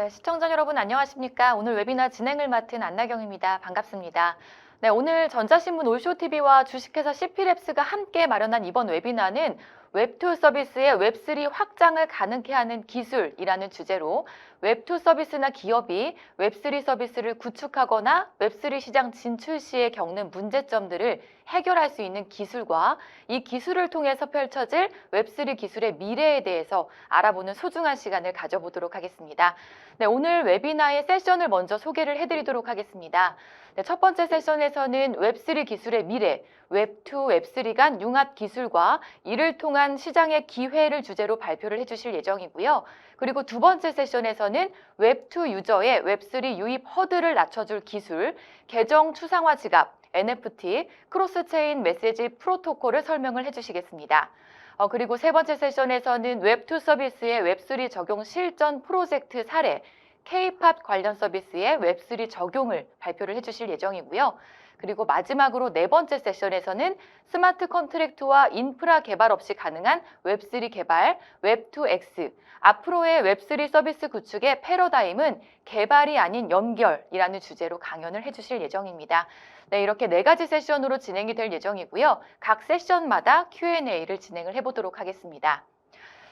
네, 시청자 여러분 안녕하십니까? 오늘 웨비나 진행을 맡은 안나경입니다. 반갑습니다. 네, 오늘 전자신문 올쇼TV와 주식회사 CP랩스가 함께 마련한 이번 웨비나는 웹2 서비스의 웹3 확장을 가능케 하는 기술이라는 주제로 웹2 서비스나 기업이 웹3 서비스를 구축하거나 웹3 시장 진출 시에 겪는 문제점들을 해결할 수 있는 기술과 이 기술을 통해서 펼쳐질 웹3 기술의 미래에 대해서 알아보는 소중한 시간을 가져보도록 하겠습니다. 네, 오늘 웨비나의 세션을 먼저 소개를 해드리도록 하겠습니다. 네, 첫 번째 세션에서는 웹3 기술의 미래, 웹2, 웹3 간 융합 기술과 이를 통한 시장의 기회를 주제로 발표를 해주실 예정이고요. 그리고 두 번째 세션에서는 웹2 유저의 웹3 유입 허들을 낮춰줄 기술, 계정 추상화 지갑, NFT, 크로스체인 메시지 프로토콜을 설명을 해주시겠습니다. 그리고 세 번째 세션에서는 웹2 서비스의 웹3 적용 실전 프로젝트 사례, K-팝 관련 서비스의 웹3 적용을 발표를 해주실 예정이고요. 그리고 마지막으로 네 번째 세션에서는 스마트 컨트랙트와 인프라 개발 없이 가능한 웹3 개발, 웹2X, 앞으로의 웹3 서비스 구축의 패러다임은 개발이 아닌 연결이라는 주제로 강연을 해주실 예정입니다. 네, 이렇게 네 가지 세션으로 진행이 될 예정이고요. 각 세션마다 Q&A를 진행을 해보도록 하겠습니다.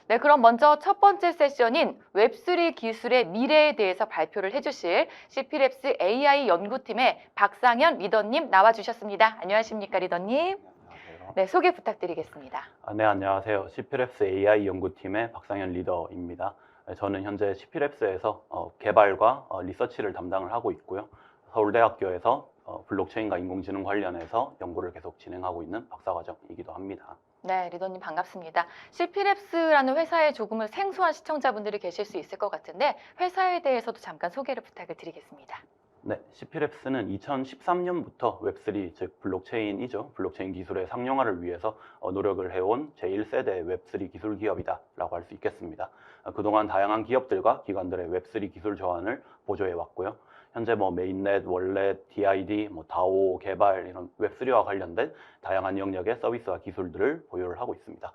네, 그럼 먼저 첫 번째 세션인 웹3 기술의 미래에 대해서 발표를 해주실 CP랩스 AI 연구팀의 박상현 리더님 나와주셨습니다. 안녕하십니까, 리더님? 안녕하세요. 네, 소개 부탁드리겠습니다. 네, 안녕하세요. CP랩스 AI 연구팀의 박상현 리더입니다. 저는 현재 CP랩스에서 개발과 리서치를 담당을 하고 있고요. 서울대학교에서 블록체인과 인공지능 관련해서 연구를 계속 진행하고 있는 박사과정이기도 합니다. 네, 리더님 반갑습니다. CP랩스라는 회사에 조금은 생소한 시청자분들이 계실 수 있을 것 같은데 회사에 대해서도 잠깐 소개를 부탁을 드리겠습니다. 네, CP랩스는 2013년부터 웹3, 즉 블록체인이죠. 블록체인 기술의 상용화를 위해서 노력을 해온 제1세대 웹3 기술 기업이다라고 할 수 있겠습니다. 그동안 다양한 기업들과 기관들의 웹3 기술 조언을 보조해 왔고요. 현재 메인넷, 월렛, DID, 다오 개발 이런 웹3와 관련된 다양한 영역의 서비스와 기술들을 보유를 하고 있습니다.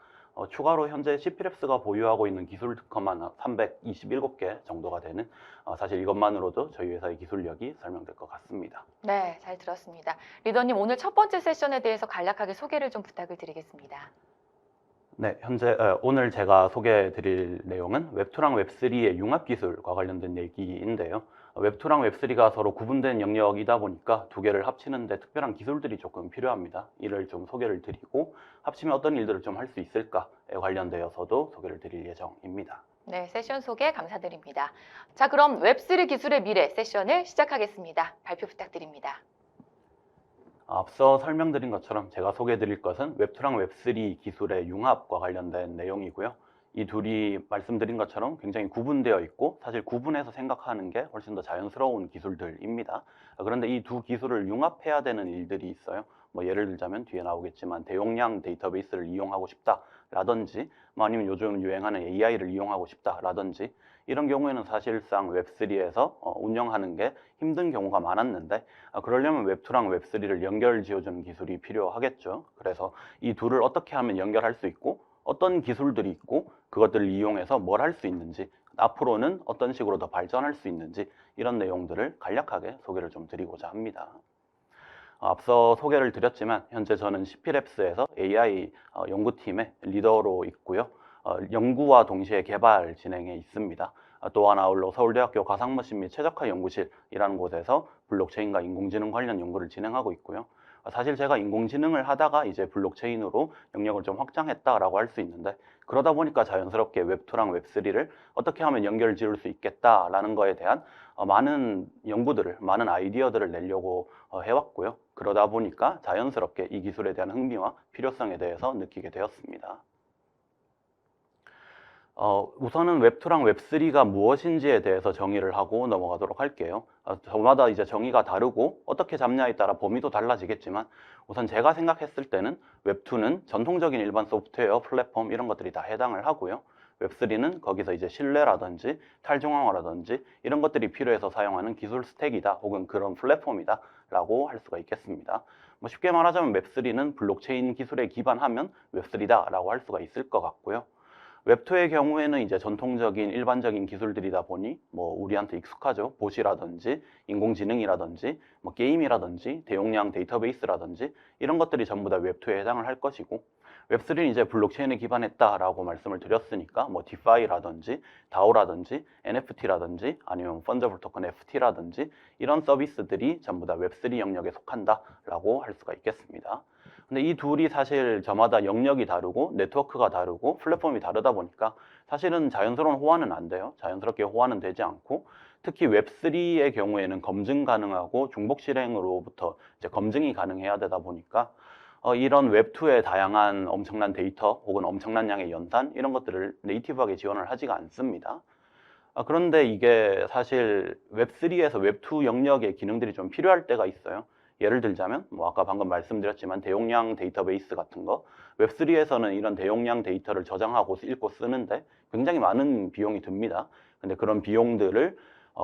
추가로 현재 CP랩스가 보유하고 있는 기술 특허만 327개 정도가 되는 사실 이것만으로도 저희 회사의 기술력이 설명될 것 같습니다. 네, 잘 들었습니다. 리더님 오늘 첫 번째 세션에 대해서 간략하게 소개를 좀 부탁을 드리겠습니다. 네, 오늘 제가 소개해 드릴 내용은 웹2랑 웹3의 융합 기술과 관련된 얘기인데요. 웹2랑 웹3가 서로 구분된 영역이다 보니까 두 개를 합치는데 특별한 기술들이 조금 필요합니다. 이를 좀 소개를 드리고 합치면 어떤 일들을 좀 할 수 있을까에 관련되어서도 소개를 드릴 예정입니다. 네, 세션 소개 감사드립니다. 자, 그럼 웹3 기술의 미래 세션을 시작하겠습니다. 발표 부탁드립니다. 앞서 설명드린 것처럼 제가 소개해드릴 것은 웹2랑 웹3 기술의 융합과 관련된 내용이고요. 이 둘이 말씀드린 것처럼 굉장히 구분되어 있고 사실 구분해서 생각하는 게 훨씬 더 자연스러운 기술들입니다. 그런데 이 두 기술을 융합해야 되는 일들이 있어요. 예를 들자면 뒤에 나오겠지만 대용량 데이터베이스를 이용하고 싶다라든지 아니면 요즘 유행하는 AI를 이용하고 싶다라든지 이런 경우에는 사실상 웹3에서 운영하는 게 힘든 경우가 많았는데 그러려면 웹2랑 웹3를 연결 지어주는 기술이 필요하겠죠. 그래서 이 둘을 어떻게 하면 연결할 수 있고 어떤 기술들이 있고 그것들을 이용해서 뭘 할 수 있는지 앞으로는 어떤 식으로 더 발전할 수 있는지 이런 내용들을 간략하게 소개를 좀 드리고자 합니다. 앞서 소개를 드렸지만 현재 저는 CP랩스에서 AI 연구팀의 리더로 있고요. 연구와 동시에 개발 진행에 있습니다. 또한 아울러 서울대학교 가상머신 및 최적화 연구실이라는 곳에서 블록체인과 인공지능 관련 연구를 진행하고 있고요. 사실 제가 인공지능을 하다가 이제 블록체인으로 영역을 좀 확장했다라고 할 수 있는데 그러다 보니까 자연스럽게 웹2랑 웹3를 어떻게 하면 연결 지을 수 있겠다라는 거에 대한 많은 연구들을, 많은 아이디어들을 내려고 해왔고요. 그러다 보니까 자연스럽게 이 기술에 대한 흥미와 필요성에 대해서 느끼게 되었습니다. 우선은 웹2랑 웹3가 무엇인지에 대해서 정의를 하고 넘어가도록 할게요. 저마다 이제 정의가 다르고 어떻게 잡냐에 따라 범위도 달라지겠지만 우선 제가 생각했을 때는 웹2는 전통적인 일반 소프트웨어, 플랫폼 이런 것들이 다 해당을 하고요. 웹3는 거기서 이제 신뢰라든지 탈중앙화라든지 이런 것들이 필요해서 사용하는 기술 스택이다 혹은 그런 플랫폼이다 라고 할 수가 있겠습니다. 쉽게 말하자면 웹3는 블록체인 기술에 기반하면 웹3다 라고 할 수가 있을 것 같고요. 웹2의 경우에는 이제 전통적인 일반적인 기술들이다 보니 뭐 우리한테 익숙하죠. 봇이라든지 인공지능이라든지 뭐 게임이라든지 대용량 데이터베이스라든지 이런 것들이 전부 다 웹2에 해당을 할 것이고, 웹3는 이제 블록체인에 기반했다라고 말씀을 드렸으니까 뭐 디파이라든지 다오라든지 NFT라든지 아니면 펀저블 토큰 FT라든지 이런 서비스들이 전부 다 웹3 영역에 속한다라고 할 수가 있겠습니다. 근데 이 둘이 사실 저마다 영역이 다르고 네트워크가 다르고 플랫폼이 다르다 보니까 사실은 자연스러운 호환은 안 돼요. 자연스럽게 호환은 되지 않고, 특히 웹3의 경우에는 검증 가능하고 중복 실행으로부터 이제 검증이 가능해야 되다 보니까 이런 웹2의 다양한 엄청난 데이터 혹은 엄청난 양의 연산 이런 것들을 네이티브하게 지원을 하지가 않습니다. 그런데 이게 사실 웹3에서 웹2 영역의 기능들이 좀 필요할 때가 있어요. 예를 들자면 뭐 아까 방금 말씀드렸지만 대용량 데이터베이스 같은 거, 웹3에서는 이런 대용량 데이터를 저장하고 읽고 쓰는데 굉장히 많은 비용이 듭니다. 근데 그런 비용들을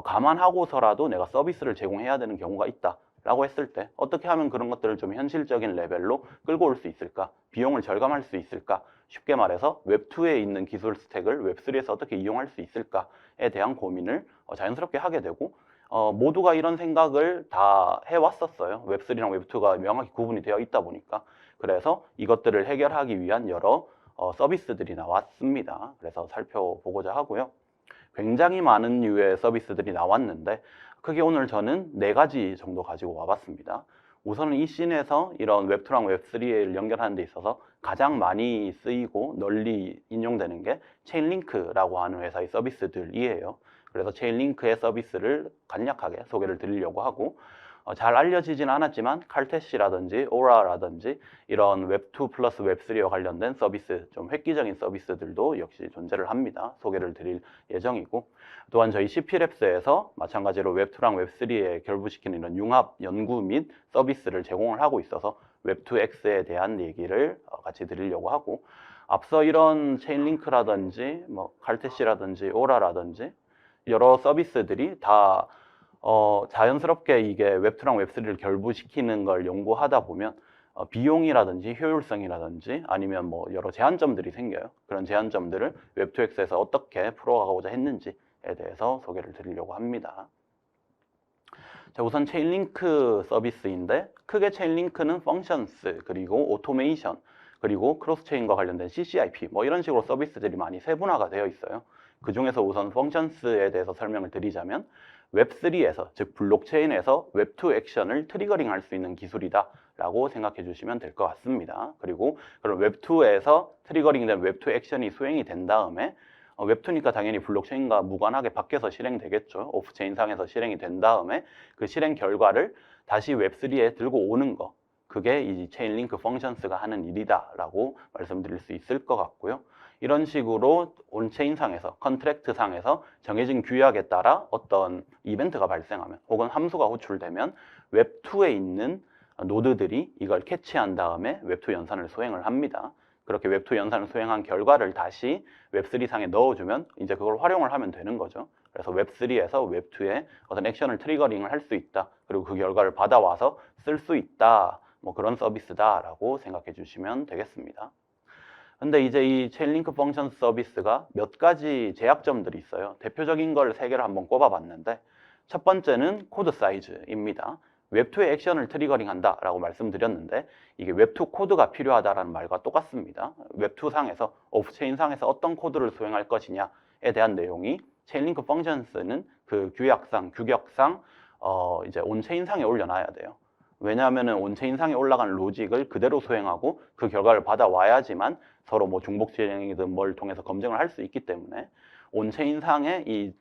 감안하고서라도 내가 서비스를 제공해야 되는 경우가 있다 라고 했을 때 어떻게 하면 그런 것들을 좀 현실적인 레벨로 끌고 올 수 있을까? 비용을 절감할 수 있을까? 쉽게 말해서 웹2에 있는 기술 스택을 웹3에서 어떻게 이용할 수 있을까에 대한 고민을 자연스럽게 하게 되고, 모두가 이런 생각을 다 해왔었어요. 웹3랑 웹2가 명확히 구분이 되어 있다 보니까. 그래서 이것들을 해결하기 위한 여러 서비스들이 나왔습니다. 그래서 살펴보고자 하고요. 굉장히 많은 류의 서비스들이 나왔는데 크게 오늘 저는 4가지 정도 가지고 와봤습니다. 우선은 이 씬에서 이런 웹2랑 웹3를 연결하는 데 있어서 가장 많이 쓰이고 널리 인용되는 게 체인링크라고 하는 회사의 서비스들이에요. 그래서 체인링크의 서비스를 간략하게 소개를 드리려고 하고, 잘 알려지진 않았지만 칼테시라든지 오라라든지 이런 웹2 플러스 웹3와 관련된 서비스, 좀 획기적인 서비스들도 역시 존재를 합니다. 소개를 드릴 예정이고, 또한 저희 CPLabs에서 마찬가지로 웹2랑 웹3에 결부시키는 이런 융합 연구 및 서비스를 제공을 하고 있어서 웹2X에 대한 얘기를 같이 드리려고 하고, 앞서 이런 체인링크라든지 뭐 칼테시라든지 오라라든지 여러 서비스들이 다 자연스럽게 이게 웹2랑 웹3를 결부시키는 걸 연구하다 보면 비용이라든지 효율성이라든지 아니면 뭐 여러 제한점들이 생겨요. 그런 제한점들을 웹2X에서 어떻게 풀어가고자 했는지에 대해서 소개를 드리려고 합니다. 자, 우선 체인링크 서비스인데 크게 체인링크는 펑션스 그리고 오토메이션 그리고 크로스체인과 관련된 CCIP 뭐 이런 식으로 서비스들이 많이 세분화가 되어 있어요. 그 중에서 우선 펑션스에 대해서 설명을 드리자면 웹3에서 즉 블록체인에서 웹2 액션을 트리거링 할 수 있는 기술이다 라고 생각해 주시면 될 것 같습니다. 그리고 그런 웹2에서 트리거링된 웹2 액션이 수행이 된 다음에 웹2니까 당연히 블록체인과 무관하게 밖에서 실행되겠죠. 오프체인상에서 실행이 된 다음에 그 실행 결과를 다시 웹3에 들고 오는 거, 그게 이 체인링크 펑션스가 하는 일이다라고 말씀드릴 수 있을 것 같고요. 이런 식으로 온체인상에서, 컨트랙트상에서 정해진 규약에 따라 어떤 이벤트가 발생하면 혹은 함수가 호출되면 웹2에 있는 노드들이 이걸 캐치한 다음에 웹2 연산을 수행을 합니다. 그렇게 웹2 연산을 수행한 결과를 다시 웹3 상에 넣어주면 이제 그걸 활용을 하면 되는 거죠. 그래서 웹3에서 웹2에 어떤 액션을 트리거링을 할 수 있다. 그리고 그 결과를 받아와서 쓸 수 있다. 뭐 그런 서비스다라고 생각해 주시면 되겠습니다. 근데 이제 이 체인링크 펑션 서비스가 몇 가지 제약점들이 있어요. 대표적인 걸 3개를 한번 꼽아봤는데 첫 번째는 코드 사이즈입니다. 웹2의 액션을 트리거링 한다라고 말씀드렸는데 이게 웹2 코드가 필요하다라는 말과 똑같습니다. 웹2 상에서, 오프체인 상에서 어떤 코드를 수행할 것이냐에 대한 내용이 체인링크 펑션스는 그 규격상 이제 온체인 상에 올려놔야 돼요. 왜냐하면 온체인 상에 올라간 로직을 그대로 수행하고 그 결과를 받아와야지만 서로 뭐 중복 실행이든 뭘 통해서 검증을 할 수 있기 때문에 온체인 상에 이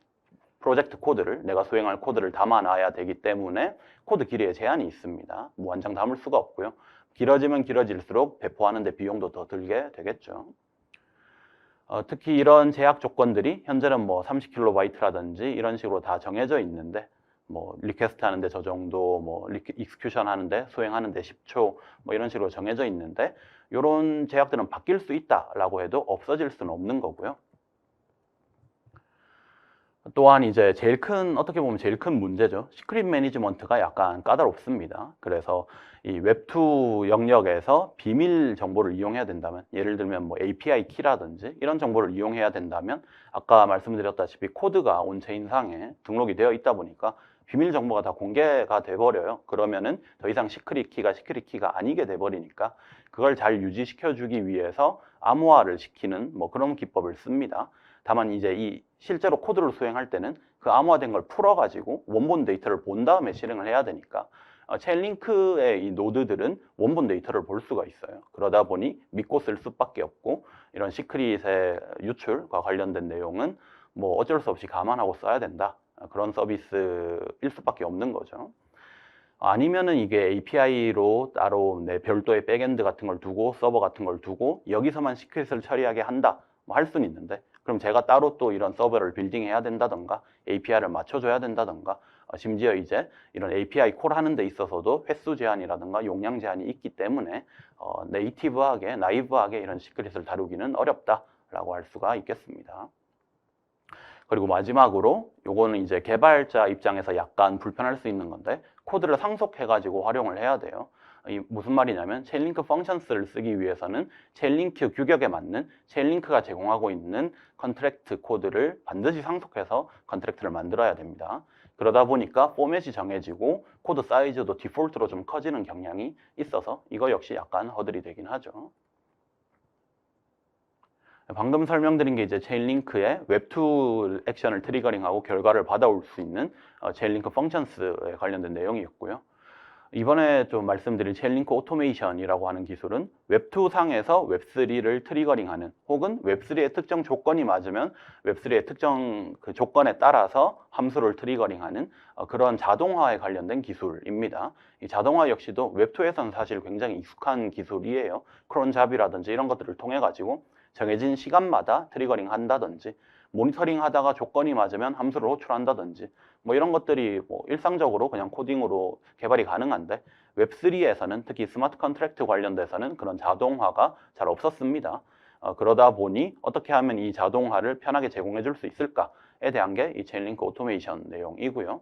프로젝트 코드를, 내가 수행할 코드를 담아놔야 되기 때문에 코드 길이에 제한이 있습니다. 무한정 담을 수가 없고요. 길어지면 길어질수록 배포하는 데 비용도 더 들게 되겠죠. 특히 이런 제약 조건들이 현재는 뭐 30kB라든지 이런 식으로 다 정해져 있는데 뭐 리퀘스트 하는데 저 정도, 뭐 익스큐션 하는데 수행하는데 10초 뭐 이런 식으로 정해져 있는데 이런 제약들은 바뀔 수 있다라고 해도 없어질 수는 없는 거고요. 또한 이제 어떻게 보면 제일 큰 문제죠. 시크릿 매니지먼트가 약간 까다롭습니다. 그래서 이 웹2 영역에서 비밀 정보를 이용해야 된다면, 예를 들면 뭐 API 키라든지 이런 정보를 이용해야 된다면, 아까 말씀드렸다시피 코드가 온체인상에 등록이 되어 있다 보니까 비밀 정보가 다 공개가 돼 버려요. 그러면은 더 이상 시크릿 키가 아니게 돼 버리니까 그걸 잘 유지시켜 주기 위해서 암호화를 시키는 뭐 그런 기법을 씁니다. 다만 이제 이 실제로 코드를 수행할 때는 그 암호화된 걸 풀어가지고 원본 데이터를 본 다음에 실행을 해야 되니까 체인링크의 이 노드들은 원본 데이터를 볼 수가 있어요. 그러다 보니 믿고 쓸 수밖에 없고, 이런 시크릿의 유출과 관련된 내용은 뭐 어쩔 수 없이 감안하고 써야 된다. 그런 서비스일 수밖에 없는 거죠. 아니면은 이게 API로 따로 내 별도의 백엔드 같은 걸 두고 서버 같은 걸 두고 여기서만 시크릿을 처리하게 한다, 뭐 할 수는 있는데, 그럼 제가 따로 또 이런 서버를 빌딩해야 된다던가 API를 맞춰줘야 된다던가, 심지어 이제 이런 API 콜 하는 데 있어서도 횟수 제한이라든가 용량 제한이 있기 때문에 나이브하게 이런 시크릿을 다루기는 어렵다라고 할 수가 있겠습니다. 그리고 마지막으로 요거는 이제 개발자 입장에서 약간 불편할 수 있는 건데, 코드를 상속해가지고 활용을 해야 돼요. 무슨 말이냐면 체인링크 펑션스를 쓰기 위해서는 체인링크 규격에 맞는 체인링크가 제공하고 있는 컨트랙트 코드를 반드시 상속해서 컨트랙트를 만들어야 됩니다. 그러다 보니까 포맷이 정해지고 코드 사이즈도 디폴트로 좀 커지는 경향이 있어서 이거 역시 약간 허들이 되긴 하죠. 방금 설명드린 게 이제 체인링크의 웹2 액션을 트리거링하고 결과를 받아올 수 있는 체인링크 펑션스에 관련된 내용이었고요. 이번에 좀 말씀드릴 체인링크 오토메이션이라고 하는 기술은 웹2 상에서 웹3를 트리거링하는, 혹은 웹3의 특정 조건이 맞으면 웹3의 특정 그 조건에 따라서 함수를 트리거링하는 그런 자동화에 관련된 기술입니다. 이 자동화 역시도 웹2에서는 사실 굉장히 익숙한 기술이에요. 크론잡이라든지 이런 것들을 통해 가지고 정해진 시간마다 트리거링 한다든지, 모니터링 하다가 조건이 맞으면 함수를 호출한다든지, 뭐 이런 것들이 뭐 일상적으로 그냥 코딩으로 개발이 가능한데, 웹3에서는 특히 스마트 컨트랙트 관련돼서는 그런 자동화가 잘 없었습니다. 그러다 보니 어떻게 하면 이 자동화를 편하게 제공해 줄 수 있을까에 대한 게 이 체인링크 오토메이션 내용이고요.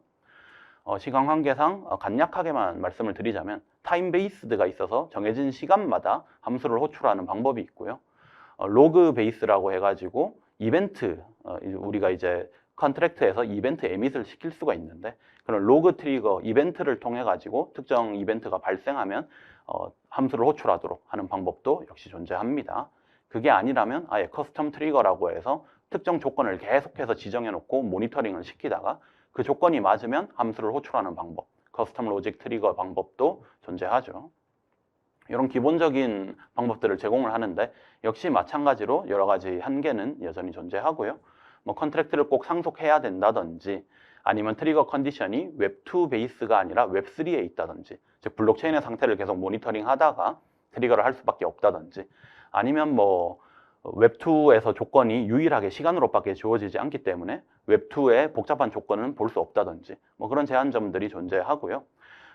시간 관계상 간략하게만 말씀을 드리자면 타임 베이스드가 있어서 정해진 시간마다 함수를 호출하는 방법이 있고요. 로그 베이스라고 해가지고 이벤트, 우리가 이제 컨트랙트에서 이벤트 에밋을 시킬 수가 있는데, 그런 로그 트리거 이벤트를 통해 가지고 특정 이벤트가 발생하면 함수를 호출하도록 하는 방법도 역시 존재합니다. 그게 아니라면 아예 커스텀 트리거라고 해서 특정 조건을 계속해서 지정해 놓고 모니터링을 시키다가 그 조건이 맞으면 함수를 호출하는 방법, 커스텀 로직 트리거 방법도 존재하죠. 이런 기본적인 방법들을 제공을 하는데, 역시 마찬가지로 여러 가지 한계는 여전히 존재하고요. 뭐 컨트랙트를 꼭 상속해야 된다든지, 아니면 트리거 컨디션이 웹2 베이스가 아니라 웹3에 있다든지, 즉 블록체인의 상태를 계속 모니터링 하다가 트리거를 할 수밖에 없다든지, 아니면 뭐 웹2에서 조건이 유일하게 시간으로밖에 주어지지 않기 때문에 웹2의 복잡한 조건은 볼 수 없다든지, 뭐 그런 제한점들이 존재하고요.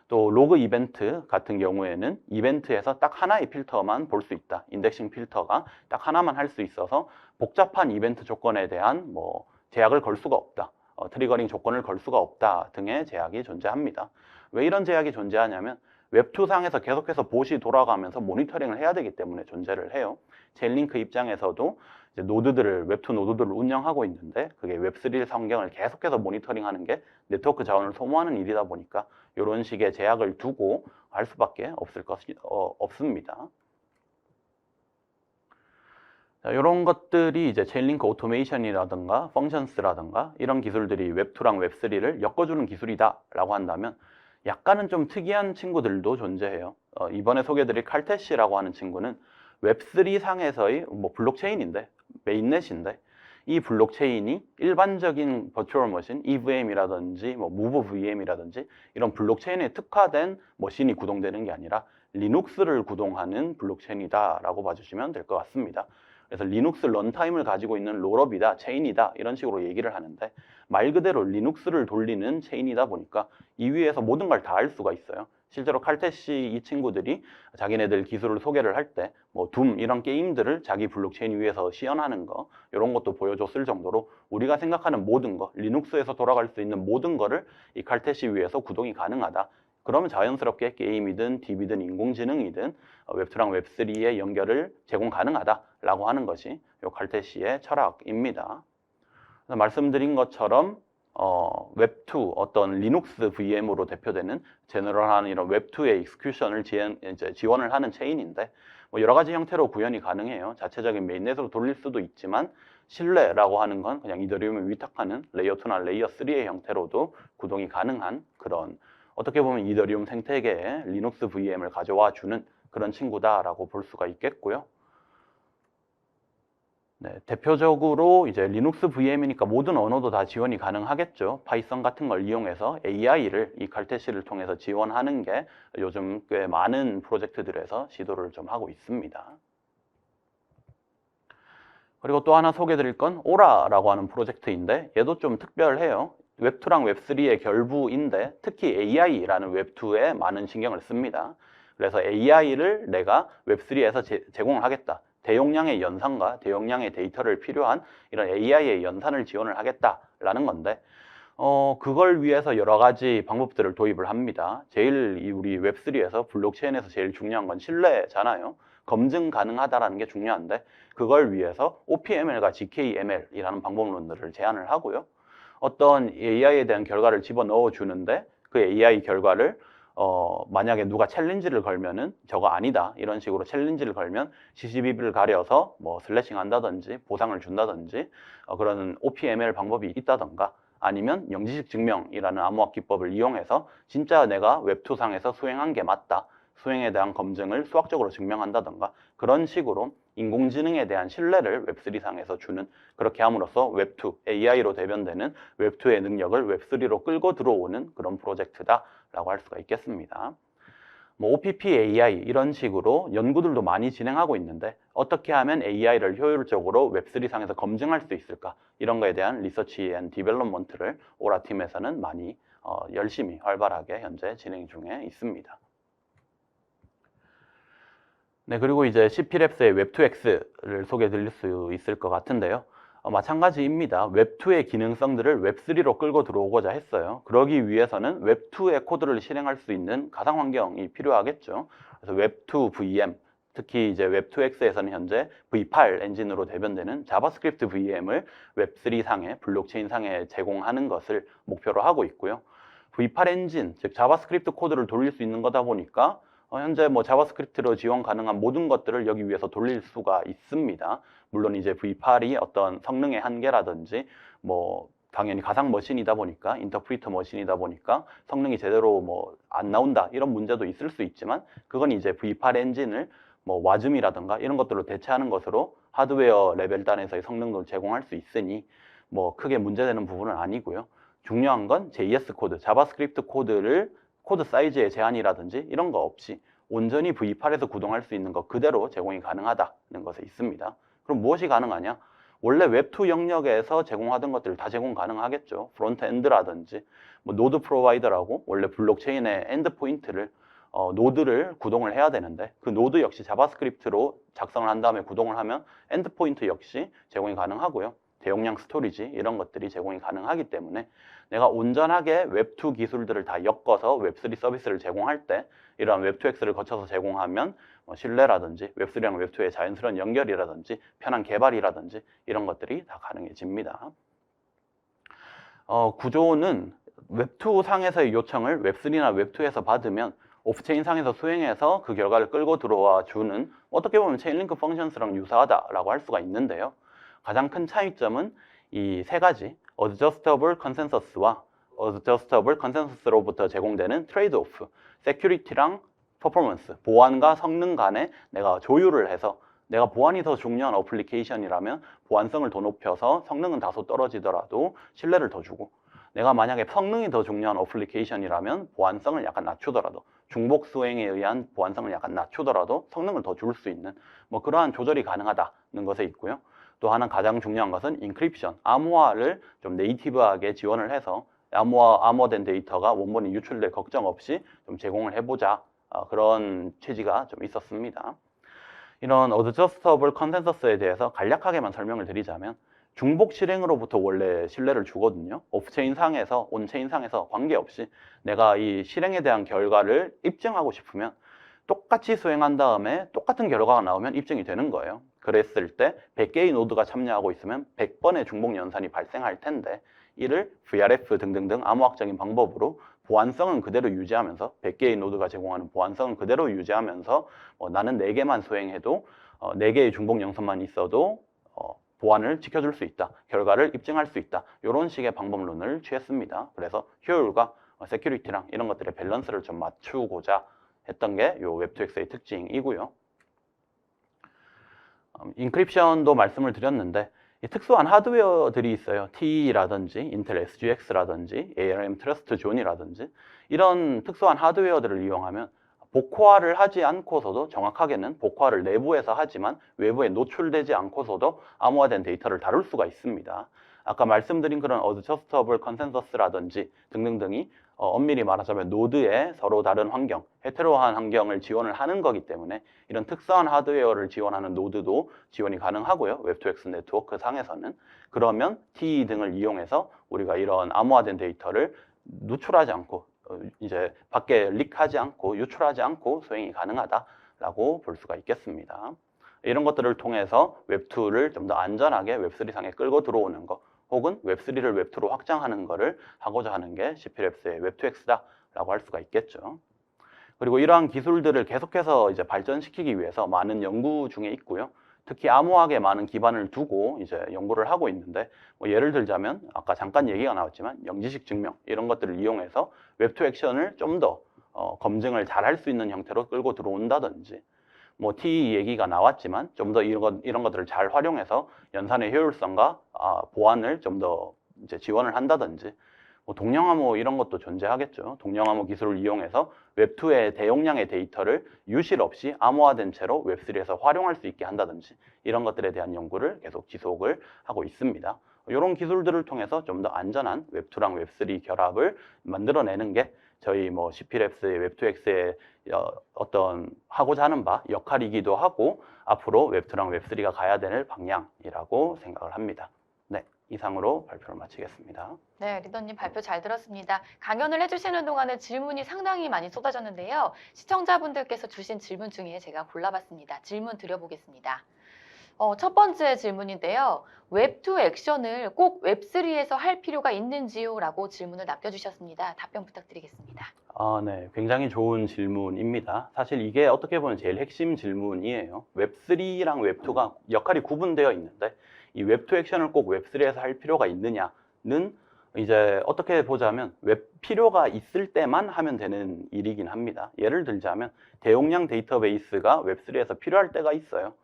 또 로그 이벤트 같은 경우에는 이벤트에서 딱 하나의 필터만 볼 수 있다. 인덱싱 필터가 딱 하나만 할 수 있어서 복잡한 이벤트 조건에 대한 뭐 제약을 걸 수가 없다. 트리거링 조건을 걸 수가 없다 등의 제약이 존재합니다. 왜 이런 제약이 존재하냐면 웹2 상에서 계속해서 봇이 돌아가면서 모니터링을 해야 되기 때문에 존재를 해요. 체인링크 입장에서도 이제 웹2 노드들을 운영하고 있는데, 그게 웹3 환경을 계속해서 모니터링하는 게 네트워크 자원을 소모하는 일이다 보니까 이런 식의 제약을 두고 할 수밖에 없습니다. 자, 이런 것들이 이제 체인링크 오토메이션이라든가 펑션스라든가 이런 기술들이 웹2랑 웹3를 엮어주는 기술이다라고 한다면, 약간은 좀 특이한 친구들도 존재해요. 이번에 소개해드릴 칼테시라고 하는 친구는 웹3 상에서의 뭐 블록체인인데, 메인넷인데, 이 블록체인이 일반적인 버추얼 머신, EVM이라든지 뭐 무브 VM이라든지 이런 블록체인에 특화된 머신이 구동되는 게 아니라 리눅스를 구동하는 블록체인이다라고 봐주시면 될 것 같습니다. 그래서 리눅스 런타임을 가지고 있는 롤업이다, 체인이다 이런 식으로 얘기를 하는데, 말 그대로 리눅스를 돌리는 체인이다 보니까 이 위에서 모든 걸 다 할 수가 있어요. 실제로 칼테시 이 친구들이 자기네들 기술을 소개를 할 때 뭐 둠 이런 게임들을 자기 블록체인 위에서 시연하는 거 이런 것도 보여줬을 정도로 우리가 생각하는 모든 거, 리눅스에서 돌아갈 수 있는 모든 거를 이 칼테시 위에서 구동이 가능하다. 그러면 자연스럽게 게임이든 DB든 인공지능이든 웹2랑 웹3의 연결을 제공 가능하다라고 하는 것이 이 칼테시의 철학입니다. 말씀드린 것처럼 웹2 어떤 리눅스 VM으로 대표되는 제너럴한 이런 웹2의 익스큐션을 지원을 하는 체인인데 뭐 여러 가지 형태로 구현이 가능해요. 자체적인 메인넷으로 돌릴 수도 있지만 신뢰라고 하는 건 그냥 이더리움을 위탁하는 레이어 2나 레이어 3의 형태로도 구동이 가능한 그런 어떻게 보면 이더리움 생태계에 리눅스 VM을 가져와 주는 그런 친구다라고 볼 수가 있겠고요. 네, 대표적으로 이제 리눅스 VM이니까 모든 언어도 다 지원이 가능하겠죠. 파이썬 같은 걸 이용해서 AI를 이 칼테시를 통해서 지원하는 게 요즘 꽤 많은 프로젝트들에서 시도를 좀 하고 있습니다. 그리고 또 하나 소개드릴 건 오라라고 하는 프로젝트인데 얘도 좀 특별해요. 웹2랑 웹3의 결부인데 특히 AI라는 웹2에 많은 신경을 씁니다. 그래서 AI를 내가 웹3에서 제공을 하겠다. 대용량의 연산과 대용량의 데이터를 필요한 이런 AI의 연산을 지원을 하겠다라는 건데 그걸 위해서 여러 가지 방법들을 도입을 합니다. 제일 우리 웹3에서 블록체인에서 제일 중요한 건 신뢰잖아요. 검증 가능하다라는 게 중요한데 그걸 위해서 OPML과 GKML이라는 방법론들을 제안을 하고요. 어떤 AI에 대한 결과를 집어넣어 주는데 그 AI 결과를 만약에 누가 챌린지를 걸면은 저거 아니다 이런 식으로 챌린지를 걸면 CCB를 가려서 뭐 슬래싱 한다든지 보상을 준다든지 그런 OPML 방법이 있다던가 아니면 영지식 증명이라는 암호화 기법을 이용해서 진짜 내가 웹2 상에서 수행한 게 맞다 수행에 대한 검증을 수학적으로 증명한다던가 그런 식으로 인공지능에 대한 신뢰를 웹3 상에서 주는 그렇게 함으로써 웹2, AI로 대변되는 웹2의 능력을 웹3로 끌고 들어오는 그런 프로젝트다라고 할 수가 있겠습니다. 뭐 OPP AI 이런 식으로 연구들도 많이 진행하고 있는데 어떻게 하면 AI를 효율적으로 웹3 상에서 검증할 수 있을까 이런 거에 대한 리서치 앤 디벨롭먼트를 오라 팀에서는 많이 열심히 활발하게 현재 진행 중에 있습니다. 네, 그리고 이제 CPLabs의 웹2X를 소개해 드릴 수 있을 것 같은데요. 마찬가지입니다. 웹2의 기능성들을 웹3로 끌고 들어오고자 했어요. 그러기 위해서는 웹2의 코드를 실행할 수 있는 가상 환경이 필요하겠죠. 그래서 웹2 VM, 특히 이제 웹2X에서는 현재 V8 엔진으로 대변되는 자바스크립트 VM을 웹3 상에, 블록체인 상에 제공하는 것을 목표로 하고 있고요. V8 엔진, 즉 자바스크립트 코드를 돌릴 수 있는 거다 보니까 현재 뭐 자바스크립트로 지원 가능한 모든 것들을 여기 위해서 돌릴 수가 있습니다. 물론 이제 V8이 어떤 성능의 한계라든지 뭐 당연히 가상 머신이다 보니까 인터프리터 머신이다 보니까 성능이 제대로 뭐 안 나온다 이런 문제도 있을 수 있지만 그건 이제 V8 엔진을 뭐 와즘이라든가 이런 것들로 대체하는 것으로 하드웨어 레벨 단에서의 성능도 제공할 수 있으니 뭐 크게 문제되는 부분은 아니고요. 중요한 건 JS 코드, 자바스크립트 코드를 코드 사이즈의 제한이라든지 이런 거 없이 온전히 V8에서 구동할 수 있는 것 그대로 제공이 가능하다는 것에 있습니다. 그럼 무엇이 가능하냐? 원래 웹2 영역에서 제공하던 것들을 다 제공 가능하겠죠. 프론트엔드라든지 뭐 노드 프로바이더라고 원래 블록체인의 엔드포인트를 노드를 구동을 해야 되는데 그 노드 역시 자바스크립트로 작성을 한 다음에 구동을 하면 엔드포인트 역시 제공이 가능하고요. 대용량 스토리지 이런 것들이 제공이 가능하기 때문에 내가 온전하게 웹2 기술들을 다 엮어서 웹3 서비스를 제공할 때 이러한 웹2X를 거쳐서 제공하면 신뢰라든지 웹3랑 웹2의 자연스러운 연결이라든지 편한 개발이라든지 이런 것들이 다 가능해집니다. 구조는 웹2 상에서의 요청을 웹3나 웹2에서 받으면 오프체인 상에서 수행해서 그 결과를 끌고 들어와 주는 어떻게 보면 체인링크 펑션스랑 유사하다라고 할 수가 있는데요. 가장 큰 차이점은 이 세 가지 Adjustable Consensus와 Adjustable Consensus로부터 제공되는 트레이드오프, Security랑 Performance, 보안과 성능 간에 내가 조율을 해서 내가 보안이 더 중요한 어플리케이션이라면 보안성을 더 높여서 성능은 다소 떨어지더라도 신뢰를 더 주고 내가 만약에 성능이 더 중요한 어플리케이션이라면 보안성을 약간 낮추더라도 중복 수행에 의한 보안성을 약간 낮추더라도 성능을 더 줄 수 있는 뭐 그러한 조절이 가능하다는 것에 있고요. 또 하나 가장 중요한 것은 인크립션, 암호화를 좀 네이티브하게 지원을 해서 암호화된 데이터가 원본이 유출될 걱정 없이 좀 제공을 해보자. 그런 취지가 좀 있었습니다. 이런 어드저스터블 컨센서스에 대해서 간략하게만 설명을 드리자면 중복 실행으로부터 원래 신뢰를 주거든요. 오프체인 상에서 온체인 상에서 관계없이 내가 이 실행에 대한 결과를 입증하고 싶으면 똑같이 수행한 다음에 똑같은 결과가 나오면 입증이 되는 거예요. 그랬을 때 100개의 노드가 참여하고 있으면 100번의 중복 연산이 발생할 텐데 이를 VRF 등등등 암호학적인 방법으로 보안성은 그대로 유지하면서 100개의 노드가 제공하는 보안성은 그대로 유지하면서 나는 4개만 수행해도 4개의 중복 연산만 있어도 보안을 지켜줄 수 있다. 결과를 입증할 수 있다. 이런 식의 방법론을 취했습니다. 그래서 효율과 세큐리티랑 이런 것들의 밸런스를 좀 맞추고자 했던 게 이 웹2x의 특징이고요. 인크립션도 말씀을 드렸는데 이 특수한 하드웨어들이 있어요. T라든지 인텔 SGX라든지 ARM 트러스트 존이라든지 이런 특수한 하드웨어들을 이용하면 복호화를 하지 않고서도 정확하게는 복호화를 내부에서 하지만 외부에 노출되지 않고서도 암호화된 데이터를 다룰 수가 있습니다. 아까 말씀드린 그런 어드저스터블 컨센서스라든지 등등등이 엄밀히 말하자면 노드의 서로 다른 환경, 헤테로한 환경을 지원을 하는 거기 때문에 이런 특수한 하드웨어를 지원하는 노드도 지원이 가능하고요. 웹2x 네트워크 상에서는. 그러면 TE 등을 이용해서 우리가 이런 암호화된 데이터를 누출하지 않고 이제 밖에 릭하지 않고 유출하지 않고 수행이 가능하다라고 볼 수가 있겠습니다. 이런 것들을 통해서 웹2를 좀 더 안전하게 웹3 상에 끌고 들어오는 거 혹은 웹3를 웹2로 확장하는 것을 하고자 하는 게 CPLabs의 웹2x다라고 할 수가 있겠죠. 그리고 이러한 기술들을 계속해서 이제 발전시키기 위해서 많은 연구 중에 있고요. 특히 암호학에 많은 기반을 두고 이제 연구를 하고 있는데 예를 들자면 아까 잠깐 얘기가 나왔지만 영지식 증명 이런 것들을 이용해서 웹2 액션을 좀 더 검증을 잘 할 수 있는 형태로 끌고 들어온다든지 T 얘기가 나왔지만 좀 더 이런 것들을 잘 활용해서 연산의 효율성과 보안을 좀 더 이제 지원을 한다든지 동영암호 이런 것도 존재하겠죠. 동영암호 기술을 이용해서 웹2의 대용량의 데이터를 유실 없이 암호화된 채로 웹3에서 활용할 수 있게 한다든지 이런 것들에 대한 연구를 계속 지속을 하고 있습니다. 이런 기술들을 통해서 좀 더 안전한 웹2랑 웹3 결합을 만들어내는 게 저희 CPLabs의 웹2x의 어떤 하고자 하는 바 역할이기도 하고 앞으로 웹2랑 웹3가 가야 될 방향이라고 생각을 합니다. 네, 이상으로 발표를 마치겠습니다. 네, 리더님 발표 잘 들었습니다. 강연을 해주시는 동안에 질문이 상당히 많이 쏟아졌는데요. 시청자분들께서 주신 질문 중에 제가 골라봤습니다. 질문 드려보겠습니다. 첫 번째 질문인데요. 웹2 액션을 꼭 웹3에서 할 필요가 있는지요? 라고 질문을 남겨주셨습니다. 답변 부탁드리겠습니다. 네, 굉장히 좋은 질문입니다. 사실 이게 어떻게 보면 제일 핵심 질문이에요. 웹3랑 웹2가 역할이 구분되어 있는데 이 웹2 액션을 꼭 웹3에서 할 필요가 있느냐는 이제 어떻게 보자면 필요가 있을 때만 하면 되는 일이긴 합니다. 예를 들자면 대용량 데이터베이스가 웹3에서 필요할 때가 있어요.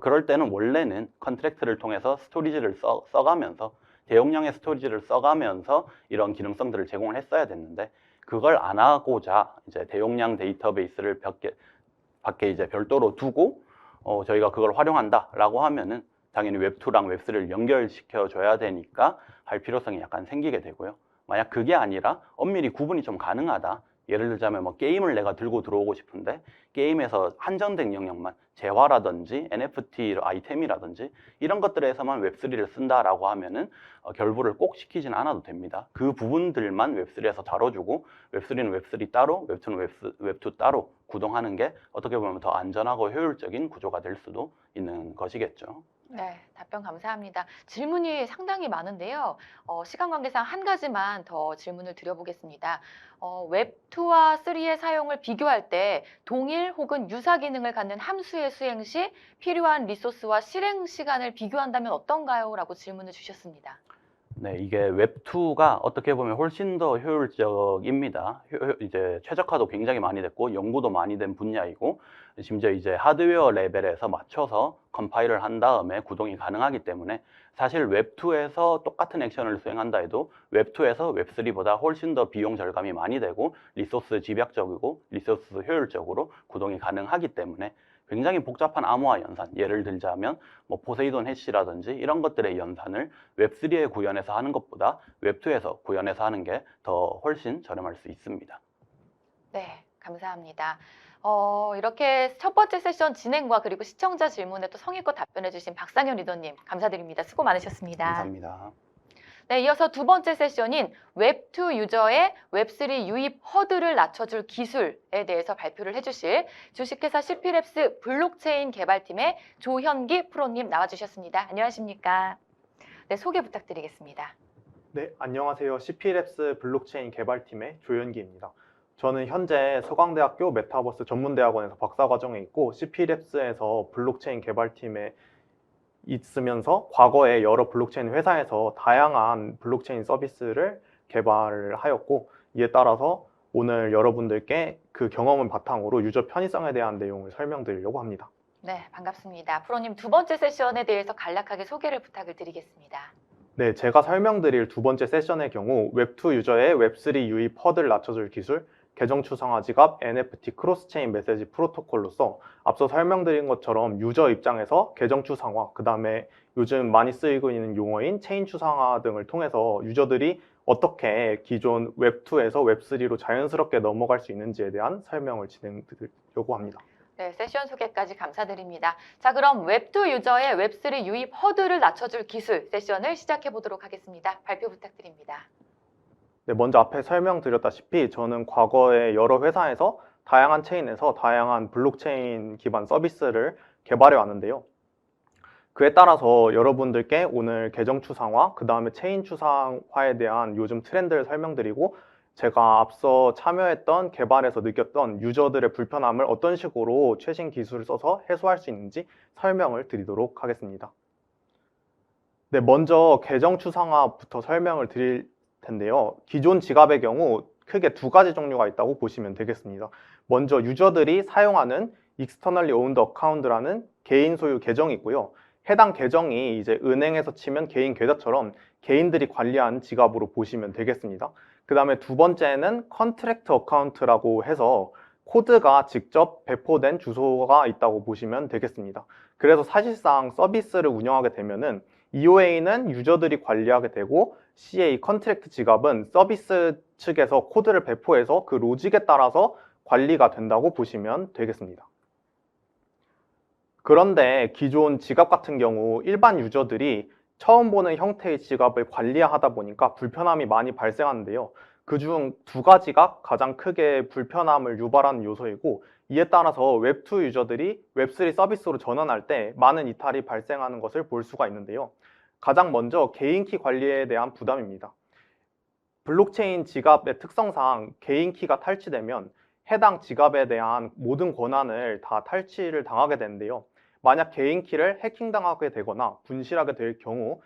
그럴 때는 원래는 컨트랙트를 통해서 스토리지를 써가면서 대용량의 스토리지를 써가면서 이런 기능성들을 제공을 했어야 됐는데 그걸 안 하고자 이제 대용량 데이터베이스를 밖에 이제 별도로 두고 저희가 그걸 활용한다라고 하면은 당연히 웹2랑 웹3를 연결시켜 줘야 되니까 할 필요성이 약간 생기게 되고요. 만약 그게 아니라 엄밀히 구분이 좀 가능하다. 예를 들자면 게임을 내가 들고 들어오고 싶은데 게임에서 한정된 영역만 재화라든지 NFT 아이템이라든지 이런 것들에서만 웹3를 쓴다라고 하면은 결부를 꼭 시키진 않아도 됩니다. 그 부분들만 웹3에서 다뤄주고 웹3는 웹3 따로, 웹2는 웹2 따로 구동하는 게 어떻게 보면 더 안전하고 효율적인 구조가 될 수도 있는 것이겠죠. 네, 답변 감사합니다. 질문이 상당히 많은데요. 시간 관계상 한 가지만 더 질문을 드려보겠습니다. 웹2와 3의 사용을 비교할 때 동일 혹은 유사 기능을 갖는 함수의 수행 시 필요한 리소스와 실행 시간을 비교한다면 어떤가요? 라고 질문을 주셨습니다. 네, 이게 웹2가 어떻게 보면 훨씬 더 효율적입니다. 이제 최적화도 굉장히 많이 됐고 연구도 많이 된 분야이고 심지어 이제 하드웨어 레벨에서 맞춰서 컴파일을 한 다음에 구동이 가능하기 때문에 사실 웹2에서 똑같은 액션을 수행한다 해도 웹2에서 웹3보다 훨씬 더 비용 절감이 많이 되고 리소스 집약적이고 리소스 효율적으로 구동이 가능하기 때문에 굉장히 복잡한 암호화 연산, 예를 들자면 뭐 포세이돈 해시라든지 이런 것들의 연산을 웹3에 구현해서 하는 것보다 웹2에서 구현해서 하는 게 더 훨씬 저렴할 수 있습니다. 네, 감사합니다. 이렇게 첫 번째 세션 진행과 그리고 시청자 질문에 또 성의껏 답변해주신 박상현 리더님 감사드립니다. 수고 많으셨습니다. 감사합니다. 네, 이어서 두 번째 세션인 웹2 유저의 웹3 유입 허들을 낮춰줄 기술에 대해서 발표를 해주실 주식회사 CP랩스 블록체인 개발팀의 조현기 프로님 나와주셨습니다. 안녕하십니까? 네, 소개 부탁드리겠습니다. 네, 안녕하세요. CP랩스 블록체인 개발팀의 조현기입니다. 저는 현재 서강대학교 메타버스 전문대학원에서 박사과정에 있고 CP랩스에서 블록체인 개발팀에 있으면서 과거에 여러 블록체인 회사에서 다양한 블록체인 서비스를 개발을 하였고 이에 따라서 오늘 여러분들께 그 경험을 바탕으로 유저 편의성에 대한 내용을 설명드리려고 합니다. 네, 반갑습니다. 프로님 두 번째 세션에 대해서 간략하게 소개를 부탁을 드리겠습니다. 네, 제가 설명드릴 두 번째 세션의 경우 웹2 유저의 웹3 유입 허들을 낮춰줄 기술, 계정 추상화 지갑, NFT 크로스체인 메시지 프로토콜로서 앞서 설명드린 것처럼 유저 입장에서 계정 추상화, 그 다음에 요즘 많이 쓰이고 있는 용어인 체인 추상화 등을 통해서 유저들이 어떻게 기존 웹2에서 웹3로 자연스럽게 넘어갈 수 있는지에 대한 설명을 진행드리려고 합니다. 네, 세션 소개까지 감사드립니다. 자, 그럼 웹2 유저의 웹3 유입 허들을 낮춰줄 기술 세션을 시작해 보도록 하겠습니다. 발표 부탁드립니다. 네, 먼저 앞에 설명드렸다시피 저는 과거에 여러 회사에서 다양한 체인에서 다양한 블록체인 기반 서비스를 개발해 왔는데요. 그에 따라서 여러분들께 오늘 계정 추상화, 그 다음에 체인 추상화에 대한 요즘 트렌드를 설명드리고 제가 앞서 참여했던 개발에서 느꼈던 유저들의 불편함을 어떤 식으로 최신 기술을 써서 해소할 수 있는지 설명을 드리도록 하겠습니다. 네, 먼저 계정 추상화부터 설명을 드릴 텐데요. 기존 지갑의 경우 크게 두 가지 종류가 있다고 보시면 되겠습니다. 먼저 유저들이 사용하는 Externally Owned Account라는 개인 소유 계정이 있고요. 해당 계정이 이제 은행에서 치면 개인 계좌처럼 개인들이 관리하는 지갑으로 보시면 되겠습니다. 그 다음에 두 번째는 컨트랙트 어카운트라고 해서 코드가 직접 배포된 주소가 있다고 보시면 되겠습니다. 그래서 사실상 서비스를 운영하게 되면은 EOA는 유저들이 관리하게 되고 CA 컨트랙트 지갑은 서비스 측에서 코드를 배포해서 그 로직에 따라서 관리가 된다고 보시면 되겠습니다. 그런데 기존 지갑 같은 경우 일반 유저들이 처음 보는 형태의 지갑을 관리하다 보니까 불편함이 많이 발생하는데요. 그중 두 가지가 가장 크게 불편함을 유발하는 요소이고 이에 따라서 웹2 유저들이 웹3 서비스로 전환할 때 많은 이탈이 발생하는 것을 볼 수가 있는데요. 가장 먼저 개인키 관리에 대한 부담입니다. 블록체인 지갑의 특성상 개인키가 탈취되면 해당 지갑에 대한 모든 권한을 다 탈취를 당하게 되는데요. 만약 개인키를 해킹당하게 되거나 분실하게 될 경우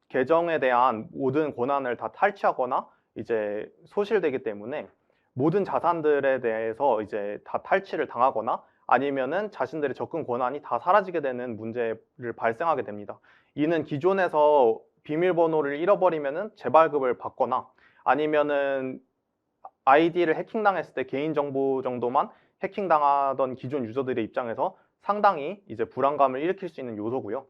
계정에 대한 모든 권한을 다 탈취하거나 이제 소실되기 때문에 모든 자산들에 대해서 이제 다 탈취를 당하거나 아니면은 자신들의 접근 권한이 다 사라지게 되는 문제를 발생하게 됩니다. 이는 기존에서 비밀번호를 잃어버리면은 재발급을 받거나 아니면은 아이디를 해킹당했을 때 개인정보 정도만 해킹당하던 기존 유저들의 입장에서 상당히 이제 불안감을 일으킬 수 있는 요소고요.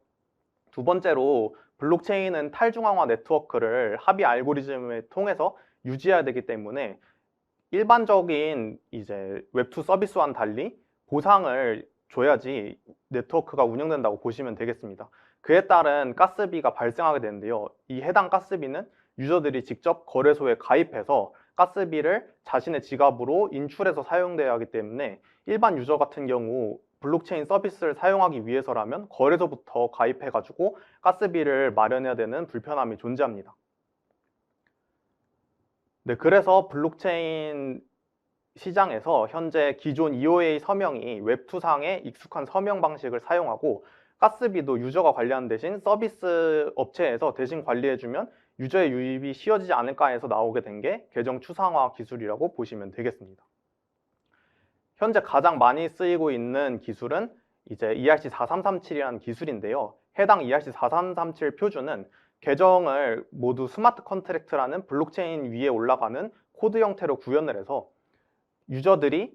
두 번째로 블록체인은 탈중앙화 네트워크를 합의 알고리즘을 통해서 유지해야 되기 때문에 일반적인 이제 웹2 서비스와는 달리 보상을 줘야지 네트워크가 운영된다고 보시면 되겠습니다. 그에 따른 가스비가 발생하게 되는데요. 이 해당 가스비는 유저들이 직접 거래소에 가입해서 가스비를 자신의 지갑으로 인출해서 사용돼야 하기 때문에 일반 유저 같은 경우 블록체인 서비스를 사용하기 위해서라면 거래소부터 가입해가지고 가스비를 마련해야 되는 불편함이 존재합니다. 네, 그래서 블록체인 시장에서 현재 기존 EOA 서명이 웹2상의 익숙한 서명 방식을 사용하고 가스비도 유저가 관리하는 대신 서비스 업체에서 대신 관리해주면 유저의 유입이 쉬워지지 않을까 해서 나오게 된 게 계정 추상화 기술이라고 보시면 되겠습니다. 현재 가장 많이 쓰이고 있는 기술은 이제 ERC4337이라는 기술인데요. 해당 ERC4337 표준은 계정을 모두 스마트 컨트랙트라는 블록체인 위에 올라가는 코드 형태로 구현을 해서 유저들이